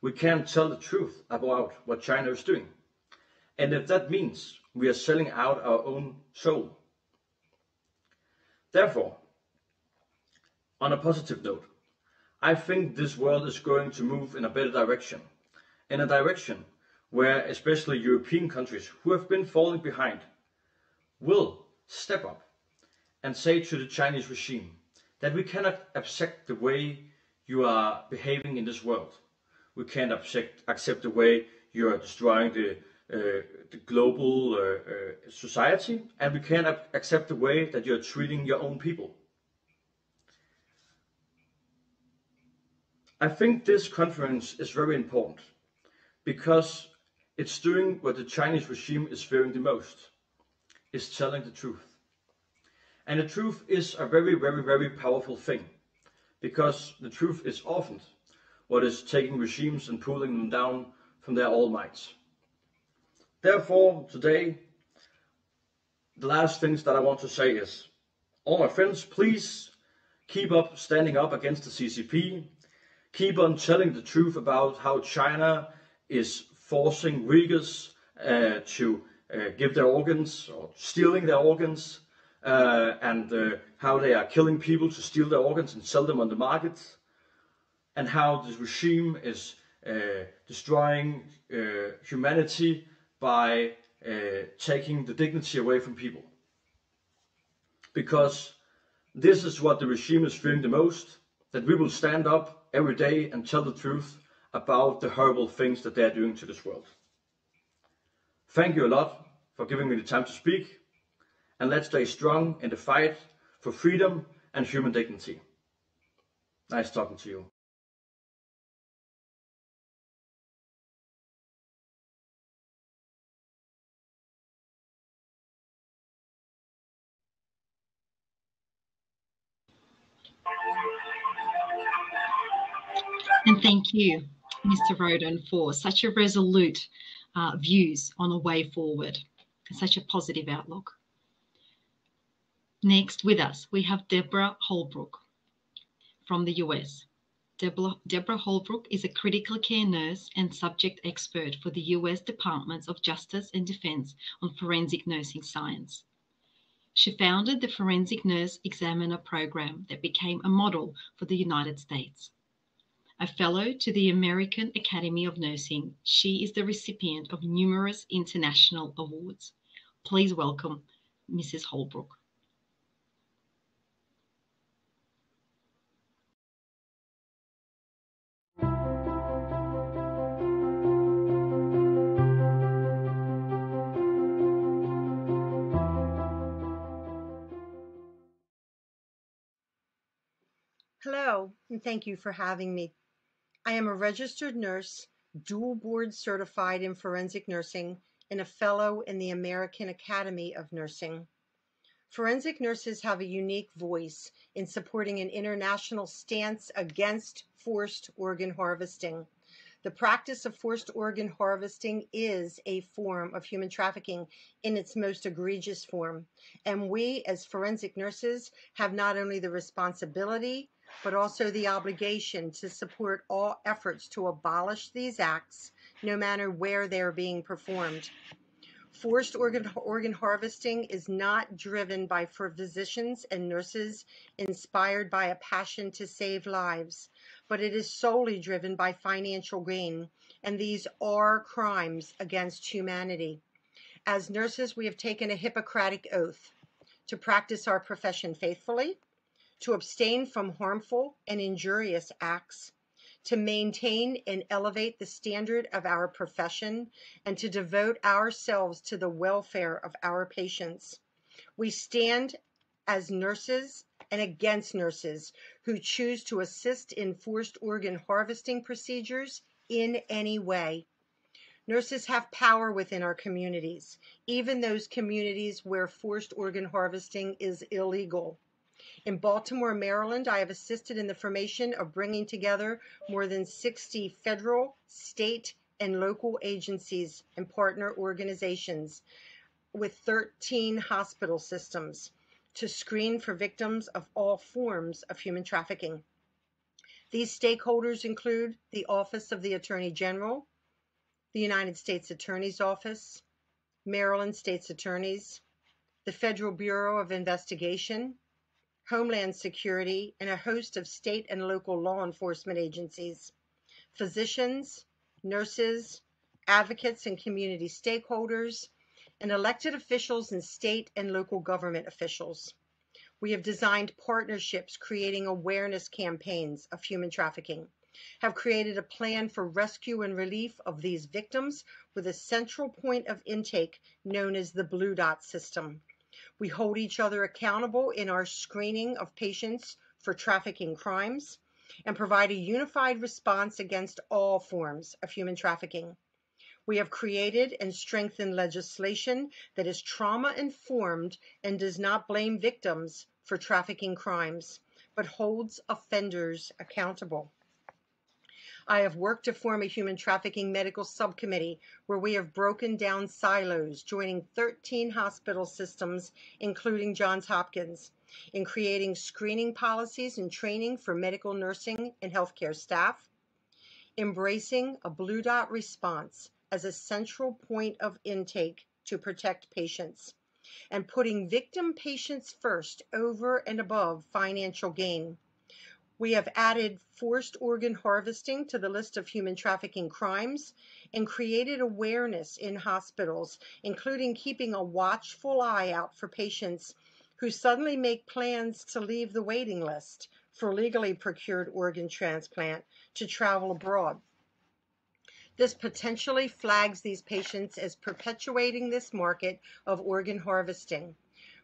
S6: we can't tell the truth about what China is doing, and if that means we are selling out our own soul. Therefore, on a positive note, I think this world is going to move in a better direction, in a direction where especially European countries who have been falling behind will step up and say to the Chinese regime that we cannot accept the way you are behaving in this world. We can't accept the way you are destroying the global society, and we can't accept the way that you're treating your own people. I think this conference is very important because it's doing what the Chinese regime is fearing the most, is telling the truth. And the truth is a very, very, very powerful thing, because the truth is often what is taking regimes and pulling them down from their all might. Therefore, today, the last things that I want to say is, all my friends, please keep up standing up against the CCP. Keep on telling the truth about how China is forcing Uyghurs to give their organs or stealing their organs, and how they are killing people to steal their organs and sell them on the market, and how this regime is destroying humanity by taking the dignity away from people. Because this is what the regime is fearing the most, that we will stand up every day and tell the truth about the horrible things that they're doing to this world. Thank you a lot for giving me the time to speak, and let's stay strong in the fight for freedom and human dignity. Nice talking to you.
S1: And thank you, Mr. Roden, for such a resolute views on a way forward, and such a positive outlook. Next with us, we have Deborah Holbrook from the US. Deborah Holbrook is a critical care nurse and subject expert for the US Departments of Justice and Defense on forensic nursing science. She founded the Forensic Nurse Examiner program that became a model for the United States. A fellow to the American Academy of Nursing, she is the recipient of numerous international awards. Please welcome Mrs. Holbrook.
S7: Hello, and thank you for having me. I am a registered nurse dual board certified in forensic nursing, and a fellow in the American Academy of Nursing. Forensic nurses have a unique voice in supporting an international stance against forced organ harvesting. The practice of forced organ harvesting is a form of human trafficking in its most egregious form, and we as forensic nurses have not only the responsibility but also the obligation to support all efforts to abolish these acts, no matter where they are being performed. Forced organ harvesting is not driven by physicians and nurses inspired by a passion to save lives, but it is solely driven by financial gain, and these are crimes against humanity. As nurses, we have taken a Hippocratic oath to practice our profession faithfully, to abstain from harmful and injurious acts, to maintain and elevate the standard of our profession, and to devote ourselves to the welfare of our patients. We stand as nurses and against nurses who choose to assist in forced organ harvesting procedures in any way. Nurses have power within our communities, even those communities where forced organ harvesting is illegal. In Baltimore, Maryland, I have assisted in the formation of bringing together more than 60 federal, state, and local agencies and partner organizations with 13 hospital systems to screen for victims of all forms of human trafficking. These stakeholders include the Office of the Attorney General, the United States Attorney's Office, Maryland State's Attorneys, the Federal Bureau of Investigation, Homeland Security, and a host of state and local law enforcement agencies, physicians, nurses, advocates and community stakeholders, and elected officials and state and local government officials. We have designed partnerships creating awareness campaigns of human trafficking, have created a plan for rescue and relief of these victims with a central point of intake known as the Blue Dot system. We hold each other accountable in our screening of patients for trafficking crimes and provide a unified response against all forms of human trafficking. We have created and strengthened legislation that is trauma-informed and does not blame victims for trafficking crimes, but holds offenders accountable. I have worked to form a human trafficking medical subcommittee where we have broken down silos, joining 13 hospital systems, including Johns Hopkins, in creating screening policies and training for medical nursing and healthcare staff, embracing a Blue Dot response as a central point of intake to protect patients, and putting victim patients first over and above financial gain. We have added forced organ harvesting to the list of human trafficking crimes and created awareness in hospitals, including keeping a watchful eye out for patients who suddenly make plans to leave the waiting list for legally procured organ transplant to travel abroad. This potentially flags these patients as perpetuating this market of organ harvesting.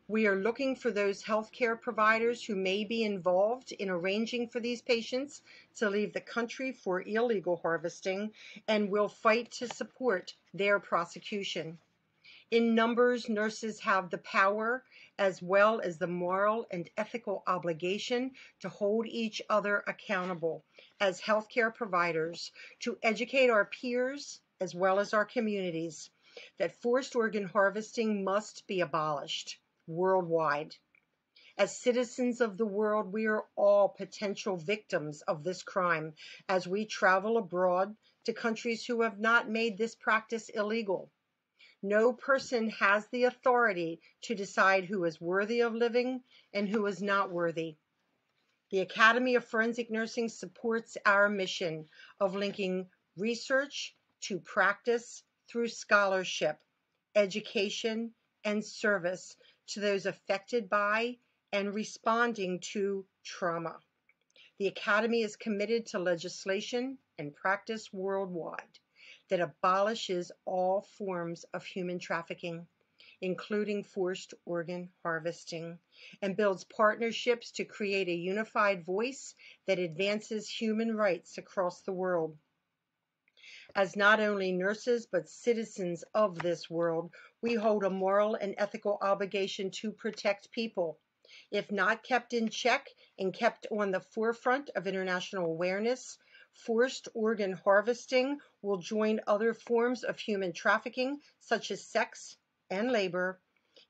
S7: We are looking for those healthcare providers who may be involved in arranging for these patients to leave the country for illegal harvesting, and will fight to support their prosecution. In numbers, nurses have the power as well as the moral and ethical obligation to hold each other accountable as healthcare providers, to educate our peers as well as our communities that forced organ harvesting must be abolished worldwide. As citizens of the world, we are all potential victims of this crime as we travel abroad to countries who have not made this practice illegal. No person has the authority to decide who is worthy of living and who is not worthy. The Academy of Forensic Nursing supports our mission of linking research to practice through scholarship, education, and service to those affected by and responding to trauma. The Academy is committed to legislation and practice worldwide that abolishes all forms of human trafficking, including forced organ harvesting, and builds partnerships to create a unified voice that advances human rights across the world. As not only nurses, but citizens of this world, we hold a moral and ethical obligation to protect people. If not kept in check and kept on the forefront of international awareness, forced organ harvesting will join other forms of human trafficking, such as sex and labor,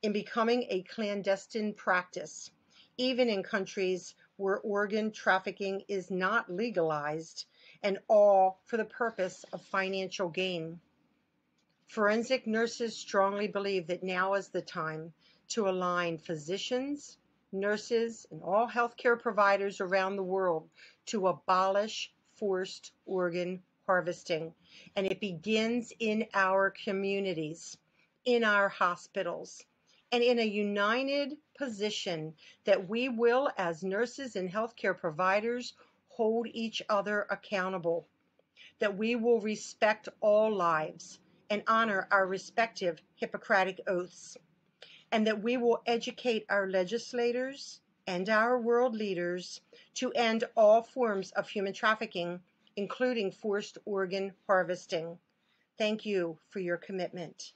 S7: in becoming a clandestine practice, even in countries where organ trafficking is not legalized, and all for the purpose of financial gain. Forensic nurses strongly believe that now is the time to align physicians, nurses, and all healthcare providers around the world to abolish forced organ harvesting. And it begins in our communities, in our hospitals, and in a united position that we will, as nurses and healthcare providers, hold each other accountable, that we will respect all lives and honor our respective Hippocratic oaths, and that we will educate our legislators and our world leaders to end all forms of human trafficking, including forced organ harvesting. Thank you for your commitment.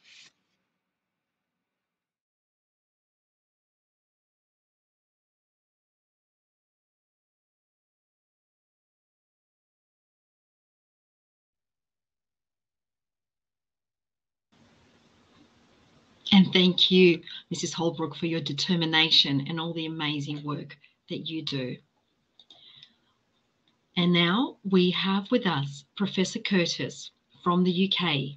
S1: And thank you, Mrs. Holbrook, for your determination and all the amazing work that you do. And now we have with us Professor Curtis from the UK.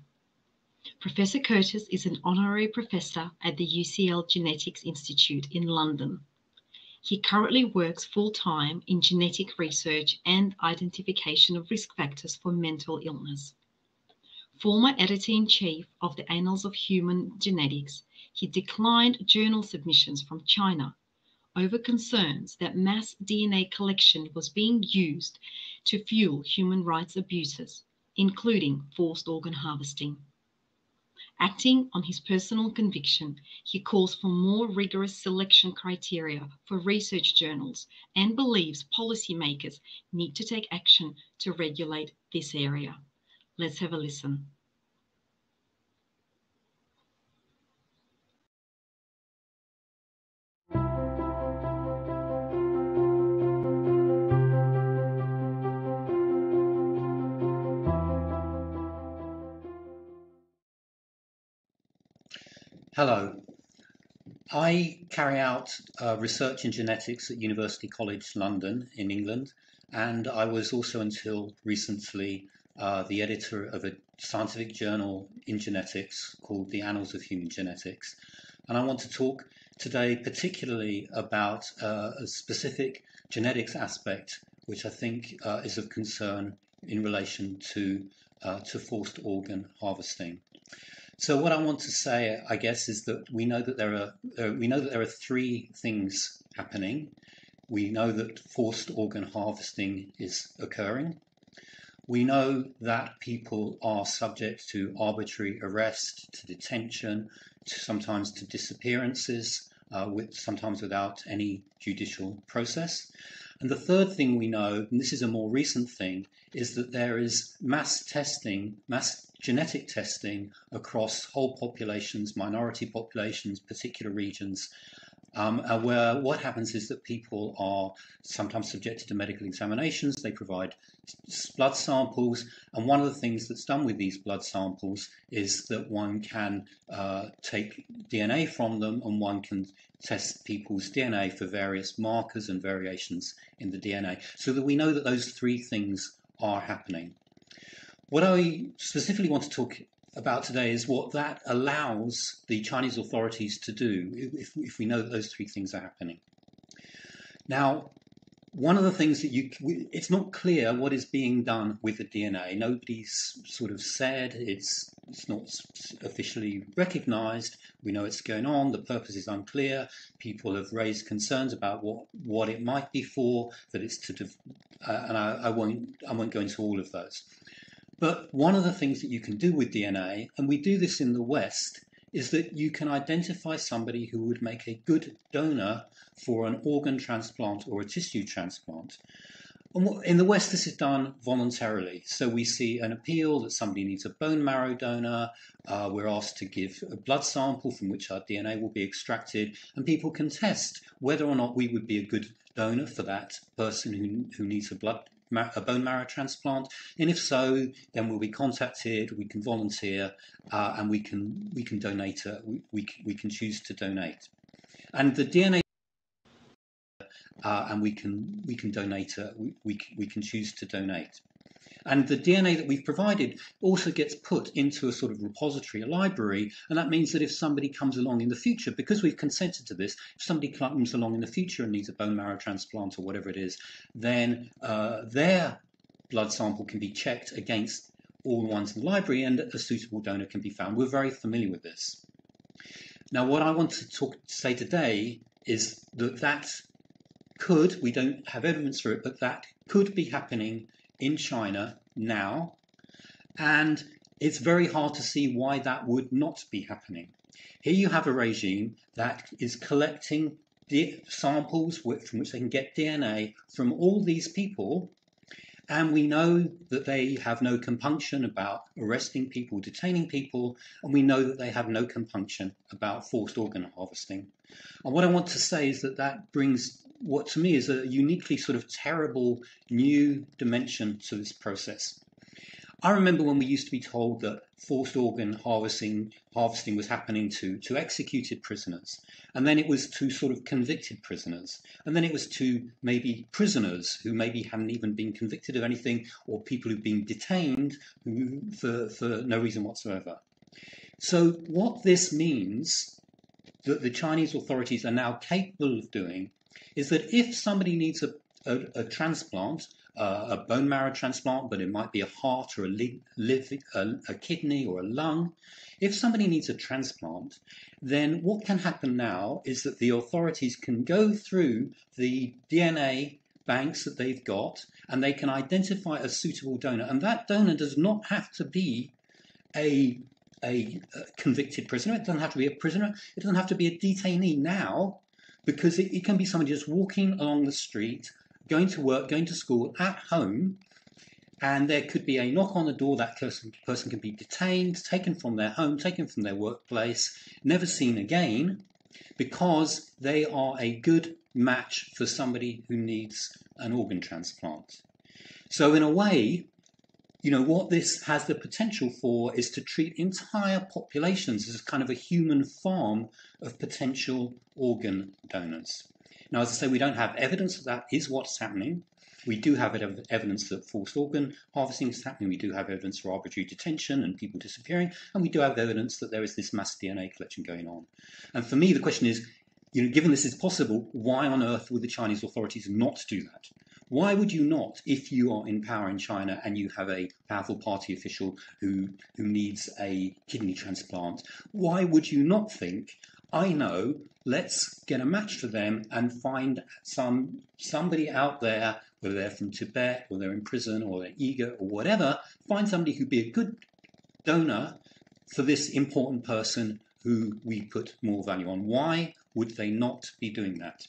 S1: Professor Curtis is an honorary professor at the UCL Genetics Institute in London. He currently works full-time in genetic research and identification of risk factors for mental illness. Former editor-in-chief of the Annals of Human Genetics, he declined journal submissions from China over concerns that mass DNA collection was being used to fuel human rights abuses, including forced organ harvesting. Acting on his personal conviction, he calls for more rigorous selection criteria for research journals and believes policymakers need to take action to regulate this area. Let's have a listen.
S8: Hello. I carry out research in genetics at University College London in England, and I was also until recently the editor of a scientific journal in genetics called the Annals of Human Genetics. And I want to talk today particularly about a specific genetics aspect which I think is of concern in relation to forced organ harvesting. So what I want to say, I guess, is that we know that there are three things happening. We know that forced organ harvesting is occurring. We know that people are subject to arbitrary arrest, to detention, sometimes to disappearances, sometimes without any judicial process. And the third thing we know, and this is a more recent thing, is that there is mass genetic testing across whole populations, minority populations, particular regions, where what happens is that people are sometimes subjected to medical examinations. They provide blood samples, and one of the things that's done with these blood samples is that one can take DNA from them, and one can test people's DNA for various markers and variations in the DNA, so that we know that those three things are happening. What I specifically want to talk about today is what that allows the Chinese authorities to do if we know that those three things are happening. Now, one of the things that it's not clear what is being done with the DNA. Nobody's sort of said it's not officially recognized. We know it's going on. The purpose is unclear. People have raised concerns about what it might be for, that it's to, and I won't go into all of those. But one of the things that you can do with DNA, and we do this in the West, is that you can identify somebody who would make a good donor for an organ transplant or a tissue transplant. In the West, this is done voluntarily. So we see an appeal that somebody needs a bone marrow donor. We're asked to give a blood sample from which our DNA will be extracted, and people can test whether or not we would be a good donor for that person who needs a bone marrow transplant. And if so, then we'll be contacted. We can volunteer, and we can donate. We can choose to donate, and the DNA. And we can donate. We can choose to donate, and the DNA that we've provided also gets put into a sort of repository, a library, and that means that if somebody comes along in the future, because we've consented to this, if somebody comes along in the future and needs a bone marrow transplant or whatever it is, then their blood sample can be checked against all the ones in the library, and a suitable donor can be found. We're very familiar with this. Now, what I want to say today is that we don't have evidence for it, but that could be happening in China now. And it's very hard to see why that would not be happening. Here you have a regime that is collecting samples from which they can get DNA from all these people. And we know that they have no compunction about arresting people, detaining people, and we know that they have no compunction about forced organ harvesting. And what I want to say is that brings what to me is a uniquely sort of terrible new dimension to this process. I remember when we used to be told that forced organ harvesting was happening to executed prisoners, and then it was to sort of convicted prisoners, and then it was to maybe prisoners who maybe hadn't even been convicted of anything, or people who've been detained for no reason whatsoever. So what this means that the Chinese authorities are now capable of doing is that if somebody needs a transplant, a bone marrow transplant, but it might be a heart or a kidney or a lung. If somebody needs a transplant, then what can happen now is that the authorities can go through the DNA banks that they've got, and they can identify a suitable donor. And that donor does not have to be a convicted prisoner. It doesn't have to be a prisoner. It doesn't have to be a detainee now, because it can be somebody just walking along the street, going to work, going to school, at home, and there could be a knock on the door. That person can be detained, taken from their home, taken from their workplace, never seen again, because they are a good match for somebody who needs an organ transplant. So in a way, what this has the potential for is to treat entire populations as kind of a human farm of potential organ donors. Now, as I say, we don't have evidence that is what's happening. We do have evidence that forced organ harvesting is happening. We do have evidence for arbitrary detention and people disappearing. And we do have evidence that there is this mass DNA collection going on. And for me, the question is, given this is possible, why on earth would the Chinese authorities not do that? Why would you not, if you are in power in China and you have a powerful party official who needs a kidney transplant, why would you not think, I know, let's get a match for them and find somebody out there, whether they're from Tibet or they're in prison or they're eager or whatever, find somebody who'd be a good donor for this important person who we put more value on. Why would they not be doing that?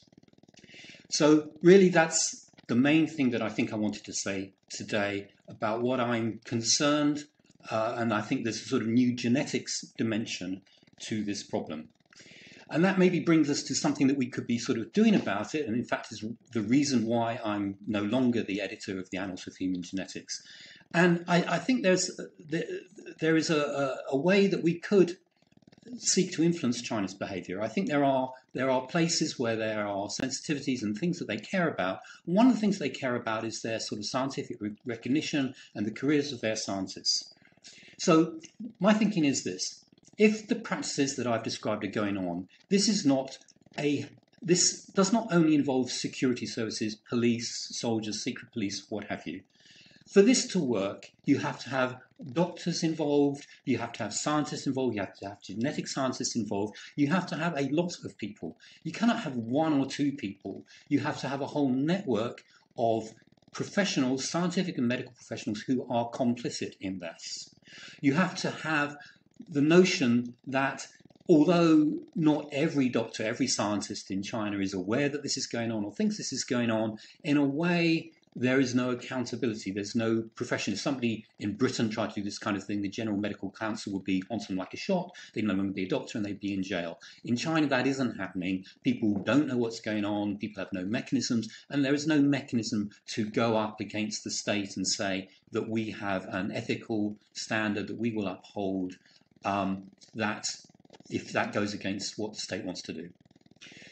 S8: So really that's the main thing that I think I wanted to say today about what I'm concerned, and I think there's a sort of new genetics dimension to this problem. And that maybe brings us to something that we could be sort of doing about it, and in fact is the reason why I'm no longer the editor of the Annals of Human Genetics. And I think there is a way that we could seek to influence China's behavior. I think there are places where there are sensitivities and things that they care about. One of the things they care about is their sort of scientific recognition and the careers of their scientists. So my thinking is this. If the practices that I've described are going on, this does not only involve security services, police, soldiers, secret police, what have you. For this to work, you have to have doctors involved, you have to have scientists involved, you have to have genetic scientists involved, you have to have a lot of people. You cannot have one or two people. You have to have a whole network of professionals, scientific and medical professionals, who are complicit in this. You have to have the notion that although not every doctor, every scientist in China is aware that this is going on or thinks this is going on, in a way there is no accountability. There's no profession. If somebody in Britain tried to do this kind of thing, the General Medical Council would be on something like a shot. They'd no longer be a doctor and they'd be in jail. In China, that isn't happening. People don't know what's going on. People have no mechanisms. And there is no mechanism to go up against the state and say that we have an ethical standard that we will uphold, that if that goes against what the state wants to do.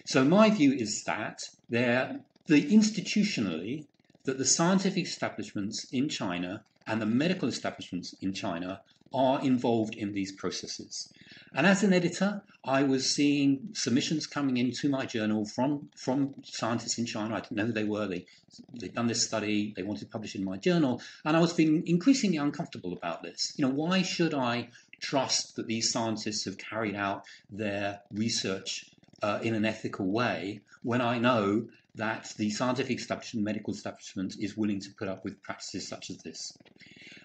S8: So my view is that institutionally, that the scientific establishments in China and the medical establishments in China are involved in these processes. And as an editor, I was seeing submissions coming into my journal from scientists in China. I didn't know who they were. They'd done this study. They wanted to publish in my journal. And I was feeling increasingly uncomfortable about this. Why should I trust that these scientists have carried out their research in an ethical way when I know that the scientific establishment, medical establishment, is willing to put up with practices such as this?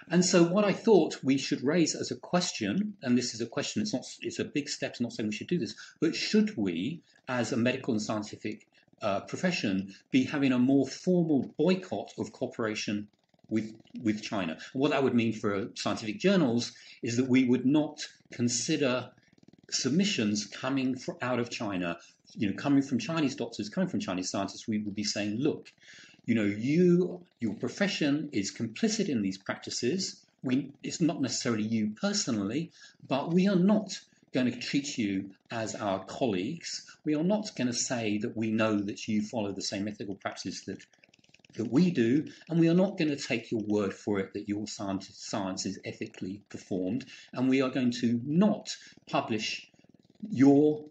S8: And so what I thought we should raise as a question, and this is a question, it's a big step, it's not saying we should do this, but should we, as a medical and scientific profession, be having a more formal boycott of cooperation with China? And what that would mean for scientific journals is that we would not consider submissions coming out of China, coming from Chinese doctors, coming from Chinese scientists. We would be saying, look, your profession is complicit in these practices. It's not necessarily you personally, but we are not going to treat you as our colleagues. We are not going to say that we know that you follow the same ethical practices that we do, and we are not going to take your word for it that your science is ethically performed, and we are going to not publish your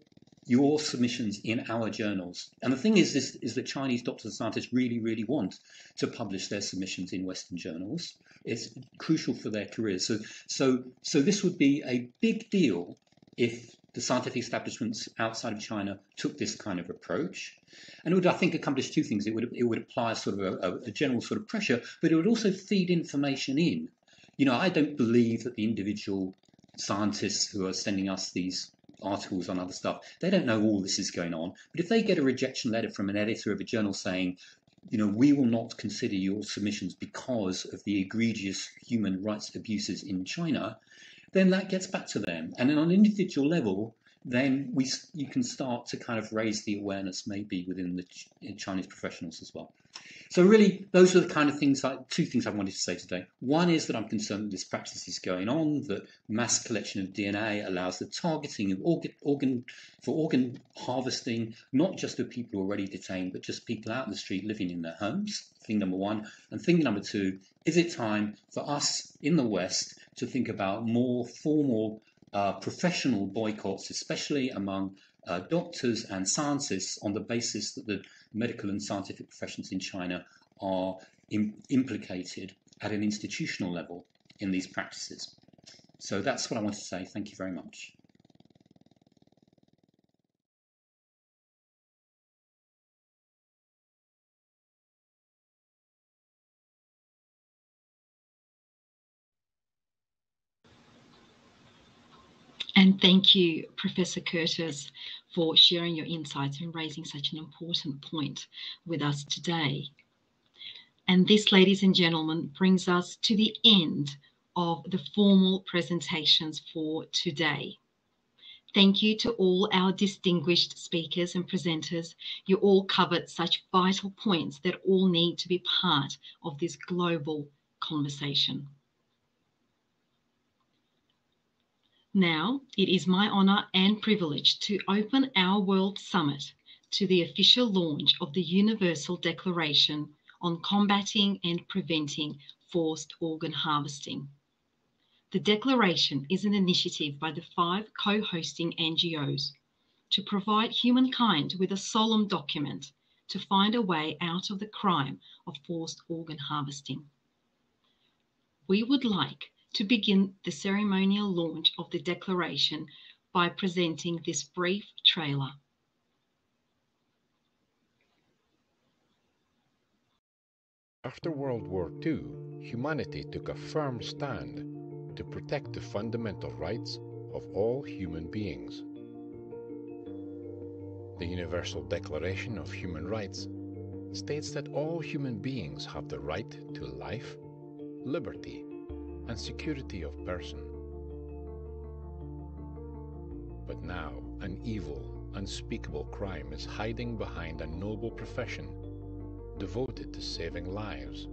S8: submissions in our journals. And the thing is that Chinese doctors and scientists really, really want to publish their submissions in Western journals. It's crucial for their careers. So this would be a big deal if the scientific establishments outside of China took this kind of approach. And it would, I think, accomplish two things. It would apply sort of a general sort of pressure, but it would also feed information in. I don't believe that the individual scientists who are sending us these articles on other stuff, they don't know all this is going on. But if they get a rejection letter from an editor of a journal saying, we will not consider your submissions because of the egregious human rights abuses in China, then that gets back to them. And then on an individual level, then you can start to kind of raise the awareness maybe within the Chinese professionals as well. So really, those are the kind of things, two things I wanted to say today. One is that I'm concerned that this practice is going on, that mass collection of DNA allows the targeting of organ harvesting, not just of people already detained, but just people out in the street living in their homes. Thing number one. And thing number two, is it time for us in the West to think about more formal professional boycotts, especially among doctors and scientists, on the basis that the medical and scientific professions in China are implicated at an institutional level in these practices? So that's what I want to say. Thank you very much.
S1: And thank you, Professor Curtis, for sharing your insights and raising such an important point with us today. And this, ladies and gentlemen, brings us to the end of the formal presentations for today. Thank you to all our distinguished speakers and presenters. You all covered such vital points that all need to be part of this global conversation. Now, it is my honour and privilege to open our World Summit to the official launch of the Universal Declaration on Combating and Preventing Forced Organ Harvesting. The Declaration is an initiative by the 5 co-hosting NGOs to provide humankind with a solemn document to find a way out of the crime of forced organ harvesting. We would like to begin the ceremonial launch of the Declaration by presenting this brief trailer.
S9: After World War II, humanity took a firm stand to protect the fundamental rights of all human beings. The Universal Declaration of Human Rights states that all human beings have the right to life, liberty, and security of person. But now an evil, unspeakable crime is hiding behind a noble profession devoted to saving lives.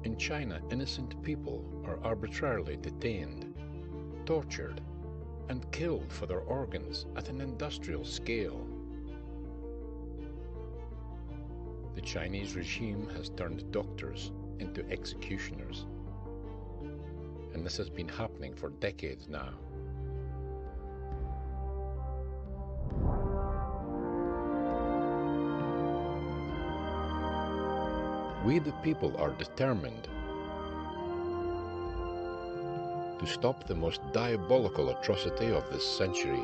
S9: In China, innocent people are arbitrarily detained, tortured, and killed for their organs at an industrial scale. The Chinese regime has turned doctors into executioners, and this has been happening for decades now. We the people are determined to stop the most diabolical atrocity of this century,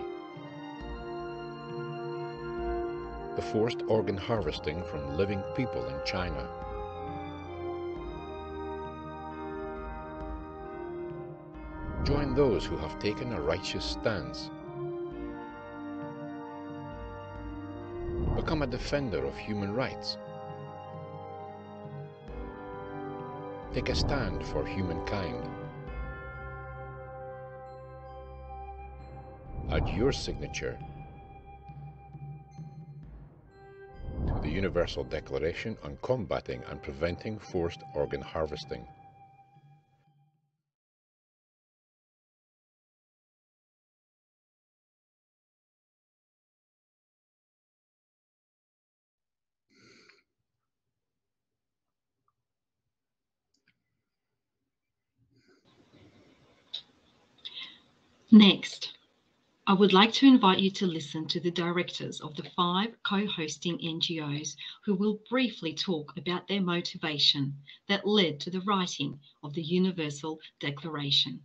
S9: the forced organ harvesting from living people in China. Join those who have taken a righteous stance. Become a defender of human rights. Take a stand for humankind. Add your signature to the Universal Declaration on Combating and Preventing Forced Organ Harvesting.
S1: Next, I would like to invite you to listen to the directors of the 5 co-hosting NGOs who will briefly talk about their motivation that led to the writing of the Universal Declaration.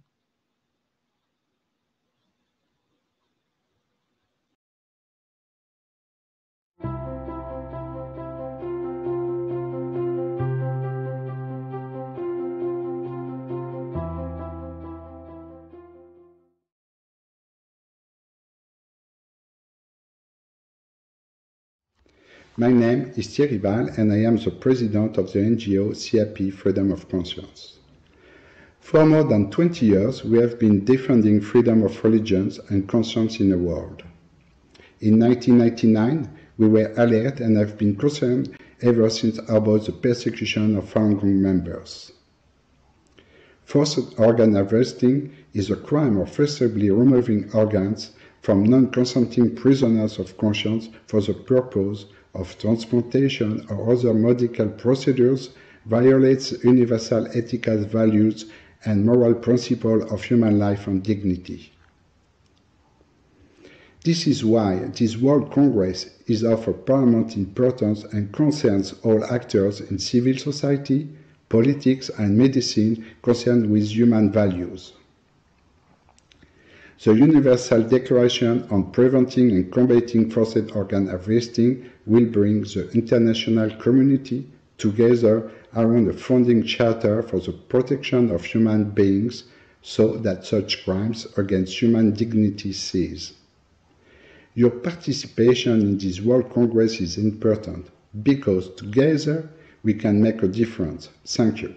S10: My name is Thierry Val and I am the president of the NGO CAP Freedom of Conscience. For more than 20 years, we have been defending freedom of religions and conscience in the world. In 1999, we were alert and have been concerned ever since about the persecution of Falun Gong members. Forced organ harvesting is a crime of forcibly removing organs from non-consenting prisoners of conscience for the purpose of transplantation or other medical procedures, violates universal ethical values and moral principles of human life and dignity. This is why this World Congress is of paramount importance and concerns all actors in civil society, politics and medicine concerned with human values. The Universal Declaration on Preventing and Combating Forced Organ Harvesting will bring the international community together around a founding charter for the protection of human beings so that such crimes against human dignity cease. Your participation in this World Congress is important because together we can make a difference. Thank you.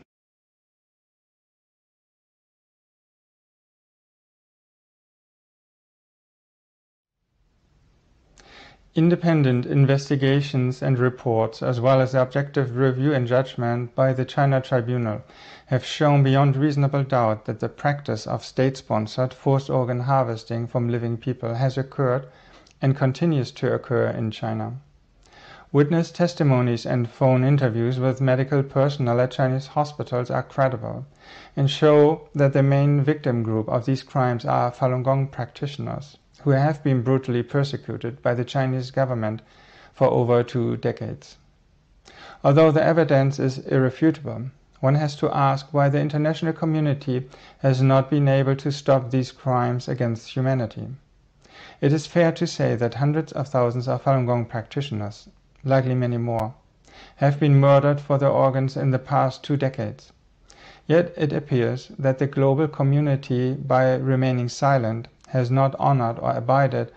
S11: Independent investigations and reports, as well as objective review and judgment by the China Tribunal, have shown beyond reasonable doubt that the practice of state-sponsored forced organ harvesting from living people has occurred and continues to occur in China. Witness testimonies and phone interviews with medical personnel at Chinese hospitals are credible and show that the main victim group of these crimes are Falun Gong practitioners, who have been brutally persecuted by the Chinese government for over 2 decades. Although the evidence is irrefutable, one has to ask why the international community has not been able to stop these crimes against humanity. It is fair to say that hundreds of thousands of Falun Gong practitioners, likely many more, have been murdered for their organs in the past 2 decades. Yet it appears that the global community, by remaining silent, has not honored or abided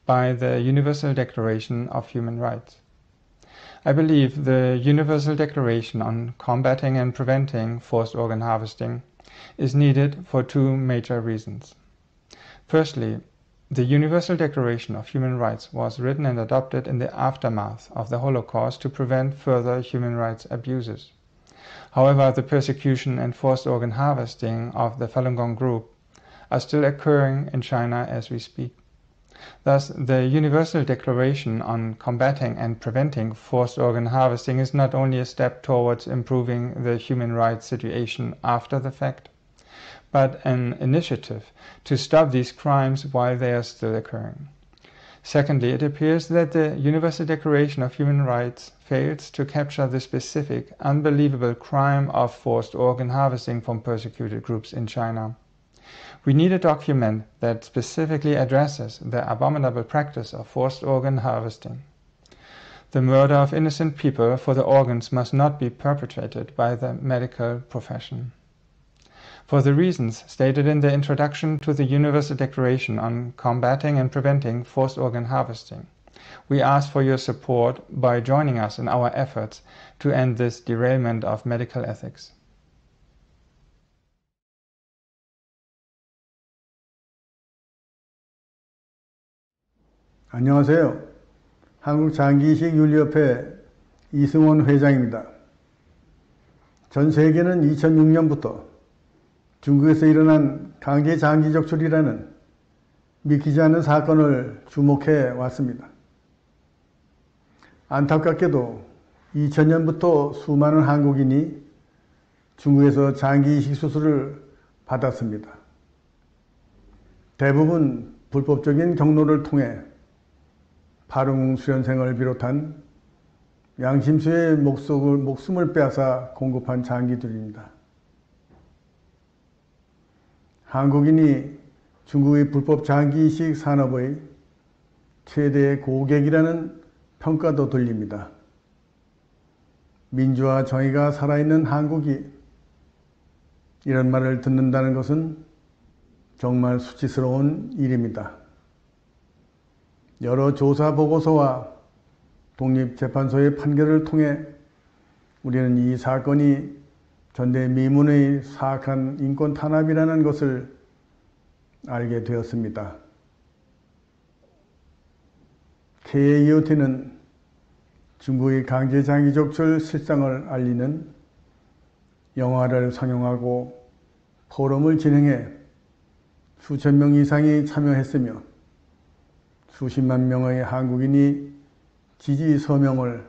S11: by the Universal Declaration of Human Rights. I believe the Universal Declaration on Combating and Preventing Forced Organ Harvesting is needed for two major reasons. Firstly, the Universal Declaration of Human Rights was written and adopted in the aftermath of the Holocaust to prevent further human rights abuses. However, the persecution and forced organ harvesting of the Falun Gong group are still occurring in China as we speak. Thus, the Universal Declaration on Combating and Preventing Forced Organ Harvesting is not only a step towards improving the human rights situation after the fact, but an initiative to stop these crimes while they are still occurring. Secondly, it appears that the Universal Declaration of Human Rights fails to capture the specific, unbelievable crime of forced organ harvesting from persecuted groups in China. We need a document that specifically addresses the abominable practice of forced organ harvesting. The murder of innocent people for the organs must not be perpetrated by the medical profession. For the reasons stated in the introduction to the Universal Declaration on Combating and Preventing Forced Organ Harvesting, we ask for your support by joining us in our efforts to end this derailment of medical ethics.
S12: 안녕하세요. 한국장기이식윤리협회 이승원 회장입니다. 전 세계는 2006년부터 중국에서 일어난 강제장기적출이라는 믿기지 않는 사건을 주목해 왔습니다. 안타깝게도 2000년부터 수많은 한국인이 중국에서 장기이식 수술을 받았습니다. 대부분 불법적인 경로를 통해 파룬 수련생을 비롯한 양심수의 목숨을 빼앗아 공급한 장기들입니다. 한국인이 중국의 불법 장기이식 산업의 최대 고객이라는 평가도 들립니다. 민주와 정의가 살아있는 한국이 이런 말을 듣는다는 것은 정말 수치스러운 일입니다. 여러 조사 보고서와 독립재판소의 판결을 통해 우리는 이 사건이 전대미문의 사악한 인권 탄압이라는 것을 알게 되었습니다. KAEOT는 중국의 강제장기적출 실상을 알리는 영화를 상영하고 포럼을 진행해 수천 명 이상이 참여했으며 수십만 명의 한국인이 지지 서명을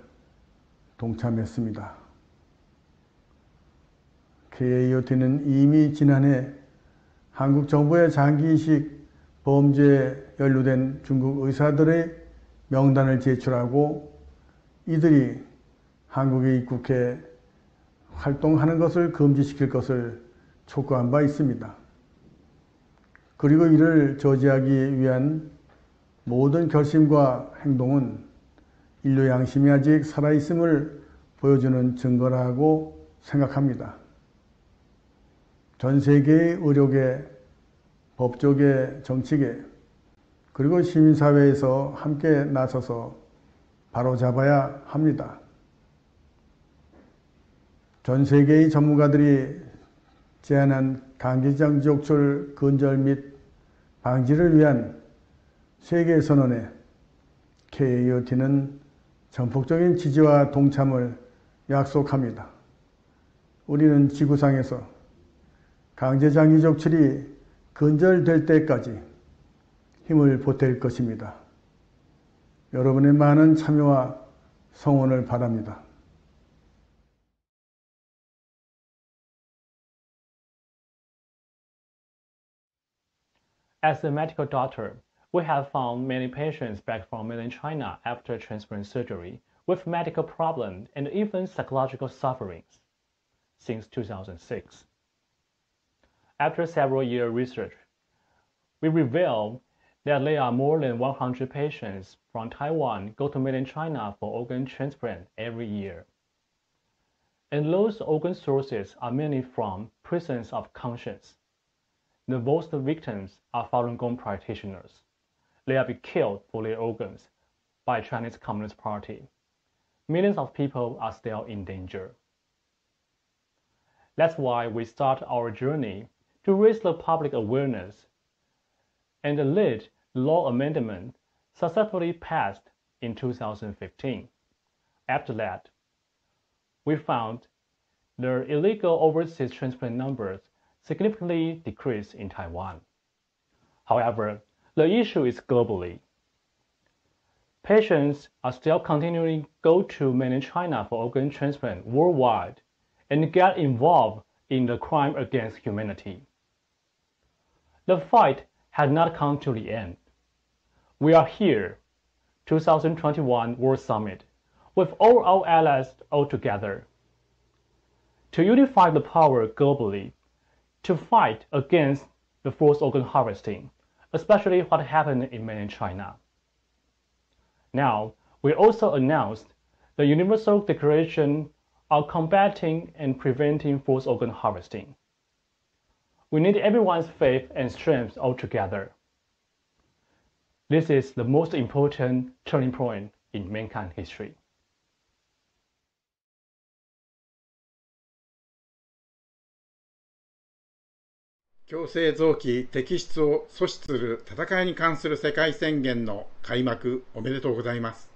S12: 동참했습니다. KAEOT는 이미 지난해 한국 정부의 장기이식 범죄에 연루된 중국 의사들의 명단을 제출하고 이들이 한국에 입국해 활동하는 것을 금지시킬 것을 촉구한 바 있습니다. 그리고 이를 저지하기 위한 모든 결심과 행동은 인류 양심이 아직 살아있음을 보여주는 증거라고 생각합니다. 전 세계의 의료계, 법조계, 정치계, 그리고 시민사회에서 함께 나서서 바로잡아야 합니다. 전 세계의 전문가들이 제안한 강제장기적출 근절 및 방지를 위한 세계선언에 KAEOT는 전폭적인 지지와 동참을 약속합니다. 우리는 지구상에서 강제장기적출이 근절될 때까지 힘을 보탤 것입니다. 여러분의 많은 참여와 성원을 바랍니다.
S13: As a medical doctor, we have found many patients back from mainland China after transplant surgery with medical problems and even psychological sufferings since 2006. After several years research, we revealed that there are more than 100 patients from Taiwan go to mainland China for organ transplant every year. And those organ sources are mainly from prisons of conscience. The most victims are Falun Gong practitioners. They are being killed for their organs by Chinese Communist Party. millions of people are still in danger. That's why we start our journey to raise the public awareness and the lead law amendment successfully passed in 2015. After that, we found the illegal overseas transplant numbers significantly decreased in Taiwan. However, the issue is globally. Patients are still continuing to go to mainland China for organ transplant worldwide and get involved in the crime against humanity. The fight has not come to the end. We are here, 2021 World Summit, with all our allies all together, to unify the power globally, to fight against the forced organ harvesting, especially what happened in mainland China. Now, we also announced the Universal Declaration of Combating and Preventing Forced Organ Harvesting. We need everyone's faith and strength all together. This is the most important turning point in mankind history.
S14: 「強制臓器摘出を阻止する戦いに関する世界宣言」の開幕おめでとうございます。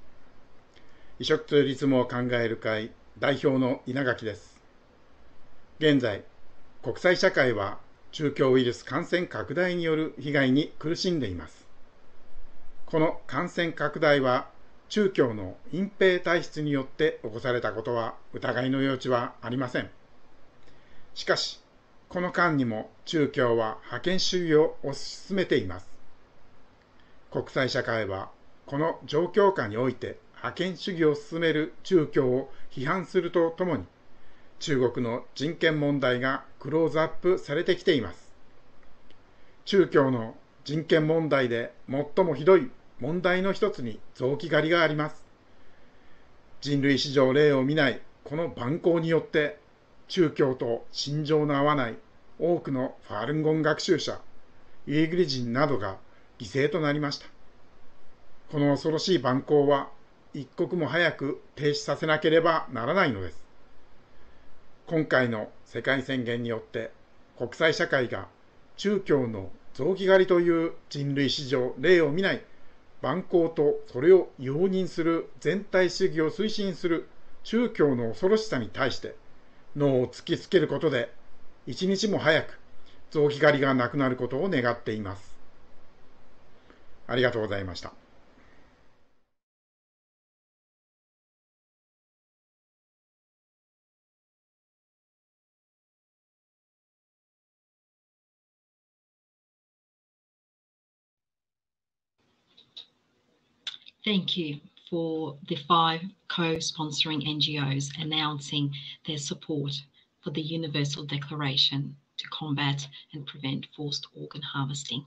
S14: 移植と立務を考える会代表の稲垣です。現在、国際社会は中共ウイルス感染拡大による被害に苦しんでいます。この感染拡大は中共の隠蔽体質によって起こされたことは疑いの余地はありません。しかし、この間にも中共は覇権主義を推し進めています。国際社会はこの状況下において覇権主義を進める中共を批判するとともに、中国の人権問題がクローズアップされてきています。中共の人権問題で最もひどい問題の一つに臓器狩りがあります。人類史上例を見ないこの蛮行によって中共と心情の合わない多くのファールンゴン学習者、ウイグル人などが犠牲となりました。この恐ろしい蛮行は一刻も早く停止させなければならないのです。今回の世界宣言によって国際社会が中共の臓器狩りという人類史上例を見ない蛮行とそれを容認する全体主義を推進する中共の恐ろしさに対して脳を突きつけることで一日も早く臓器狩りがなくなることを願っています。ありがとうございました。
S1: Thank you for the 5 co-sponsoring NGOs announcing their support for the Universal Declaration to combat and prevent forced organ harvesting.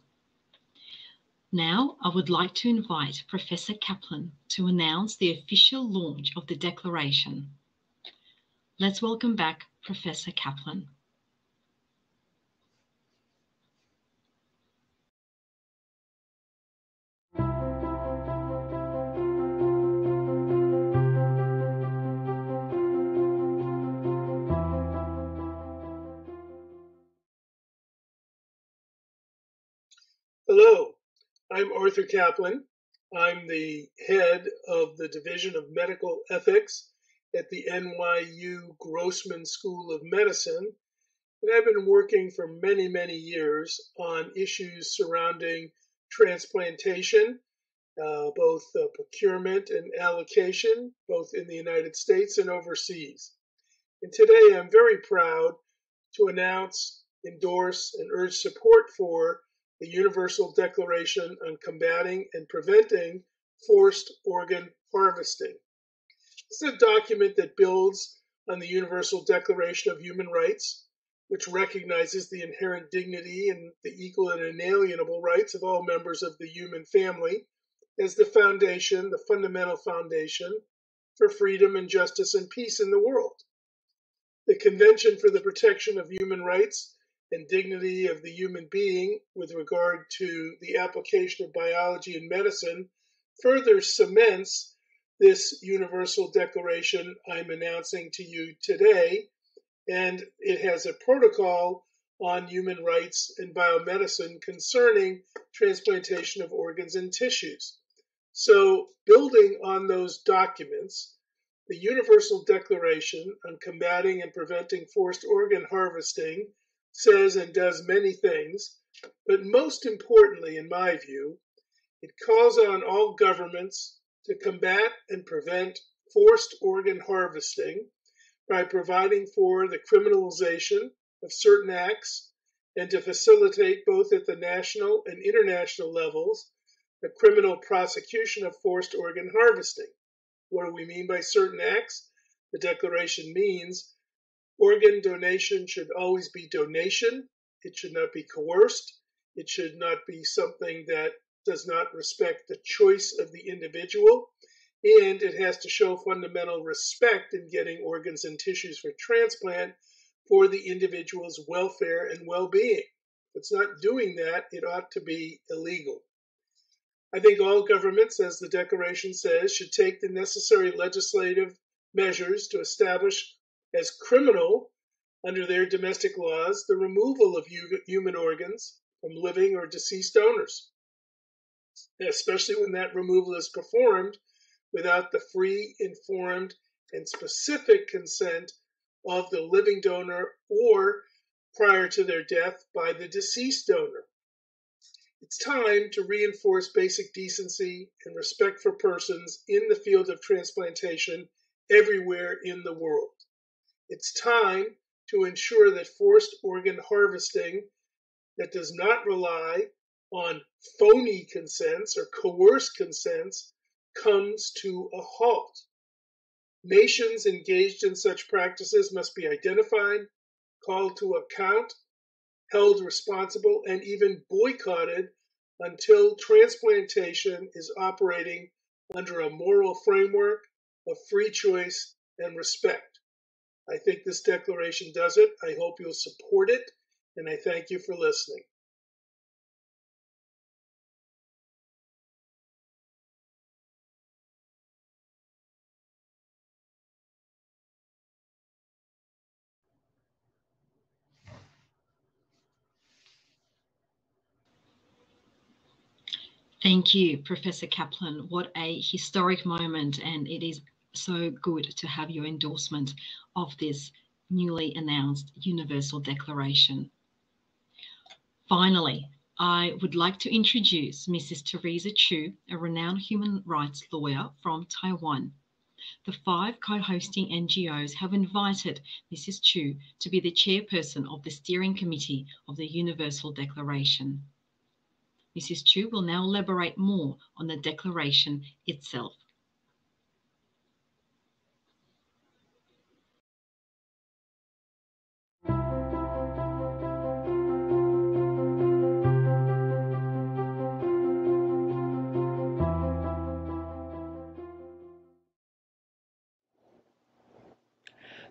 S1: Now, I would like to invite Professor Kaplan to announce the official launch of the declaration. Let's welcome back Professor Kaplan.
S2: Hello, I'm Arthur Kaplan. I'm the head of the Division of Medical Ethics at the NYU Grossman School of Medicine, and I've been working for many, many years on issues surrounding transplantation, both procurement and allocation, both in the United States and overseas. And today I'm very proud to announce, endorse, and urge support for the Universal Declaration on Combating and Preventing Forced Organ Harvesting. This is a document that builds on the Universal Declaration of Human Rights, which recognizes the inherent dignity and the equal and inalienable rights of all members of the human family as the foundation, the fundamental foundation for freedom and justice and peace in the world. The Convention for the Protection of Human Rights and Dignity of the Human Being with regard to the application of biology and medicine further cements this Universal Declaration I'm announcing to you today, and it has a protocol on human rights and biomedicine concerning transplantation of organs and tissues. So, building on those documents, the Universal Declaration on Combating and Preventing Forced Organ Harvesting says and does many things, but most importantly, in my view, it calls on all governments to combat and prevent forced organ harvesting by providing for the criminalization of certain acts and to facilitate both at the national and international levels the criminal prosecution of forced organ harvesting. What do we mean by certain acts? The Declaration means organ donation should always be donation. It should not be coerced. It should not be something that does not respect the choice of the individual. And it has to show fundamental respect in getting organs and tissues for transplant for the individual's welfare and well-being. If it's not doing that, it ought to be illegal. I think all governments, as the Declaration says, should take the necessary legislative measures to establish as criminal under their domestic laws the removal of human organs from living or deceased donors, especially when that removal is performed without the free, informed, and specific consent of the living donor or prior to their death by the deceased donor. It's time to reinforce basic decency and respect for persons in the field of transplantation everywhere in the world. It's time to ensure that forced organ harvesting that does not rely on phony consents or coerced consents comes to a halt. Nations engaged in such practices must be identified, called to account, held responsible, and even boycotted until transplantation is operating under a moral framework of free choice and respect. I think this declaration does it. I hope you'll support it, and I thank you for listening.
S1: Thank you, Professor Kaplan. What a historic moment, and it is so good to have your endorsement of this newly announced Universal Declaration. Finally, I would like to introduce Mrs. Teresa Chu, a renowned human rights lawyer from Taiwan. The 5 co-hosting NGOs have invited Mrs. Chu to be the chairperson of the steering committee of the Universal Declaration. Mrs. Chu will now elaborate more on the declaration itself.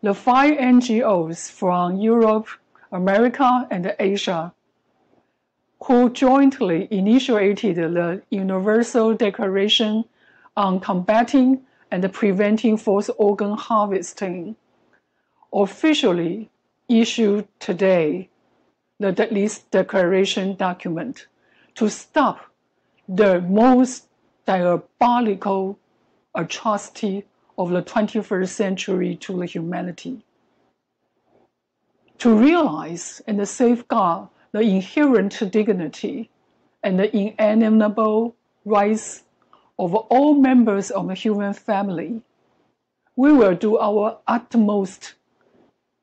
S15: The 5 NGOs from Europe, America, and Asia who jointly initiated the Universal Declaration on Combating and Preventing Forced Organ Harvesting officially issued today this declaration document to stop the most diabolical atrocity of the 21st century to the humanity. To realize and safeguard the inherent dignity and the inalienable rights of all members of the human family, we will do our utmost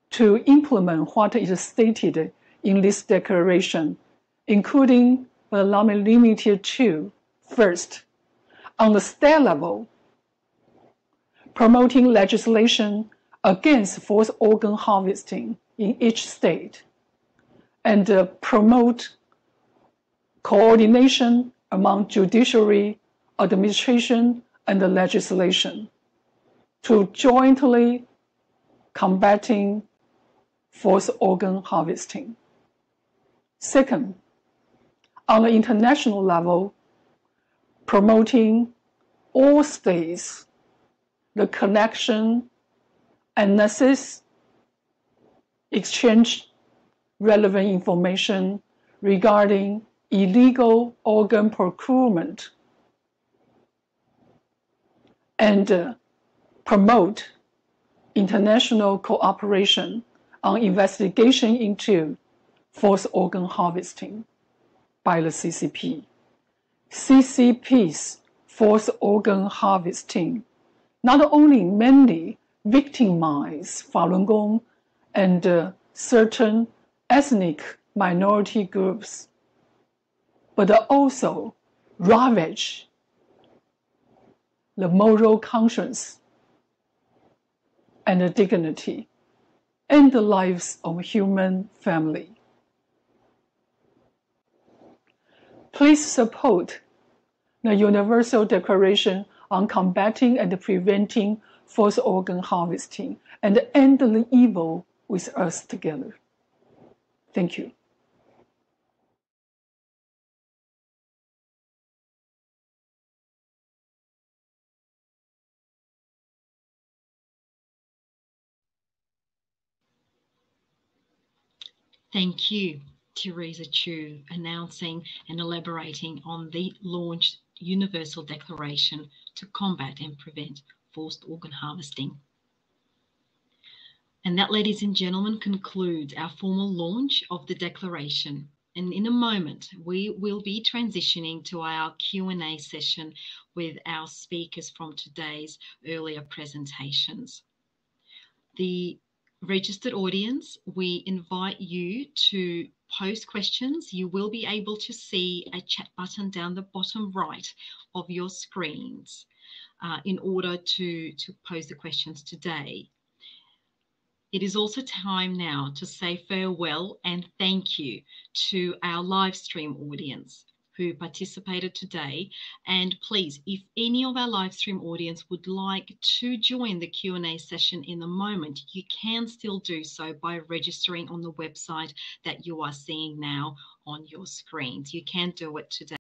S15: to implement what is stated in this declaration, including but not limited to, first, on the state level, promoting legislation against forced organ harvesting in each state, and promote coordination among judiciary, administration, and the legislation to jointly combating forced organ harvesting. Second, on the international level, promoting all states the connection, analysis, exchange relevant information regarding illegal organ procurement, and promote international cooperation on investigation into forced organ harvesting by the CCP. CCP's forced organ harvesting not only mainly victimize Falun Gong and certain ethnic minority groups, but also ravage the moral conscience and the dignity and the lives of human family. Please support the Universal Declaration on Combating and Preventing Forced Organ Harvesting and end the evil with us together. Thank you.
S1: Thank you, Teresa Chu, announcing and elaborating on the launched Universal Declaration to Combat and Prevent Forced Organ Harvesting. And that, ladies and gentlemen, concludes our formal launch of the Declaration. And in a moment, we will be transitioning to our Q&A session with our speakers from today's earlier presentations. The registered audience, we invite you to post questions. You will be able to see a chat button down the bottom right of your screens in order to pose the questions today. It is also time now to say farewell and thank you to our live stream audience who participated today. And please, if any of our live stream audience would like to join the Q&A session in a moment, you can still do so by registering on the website that you are seeing now on your screens. You can do it today.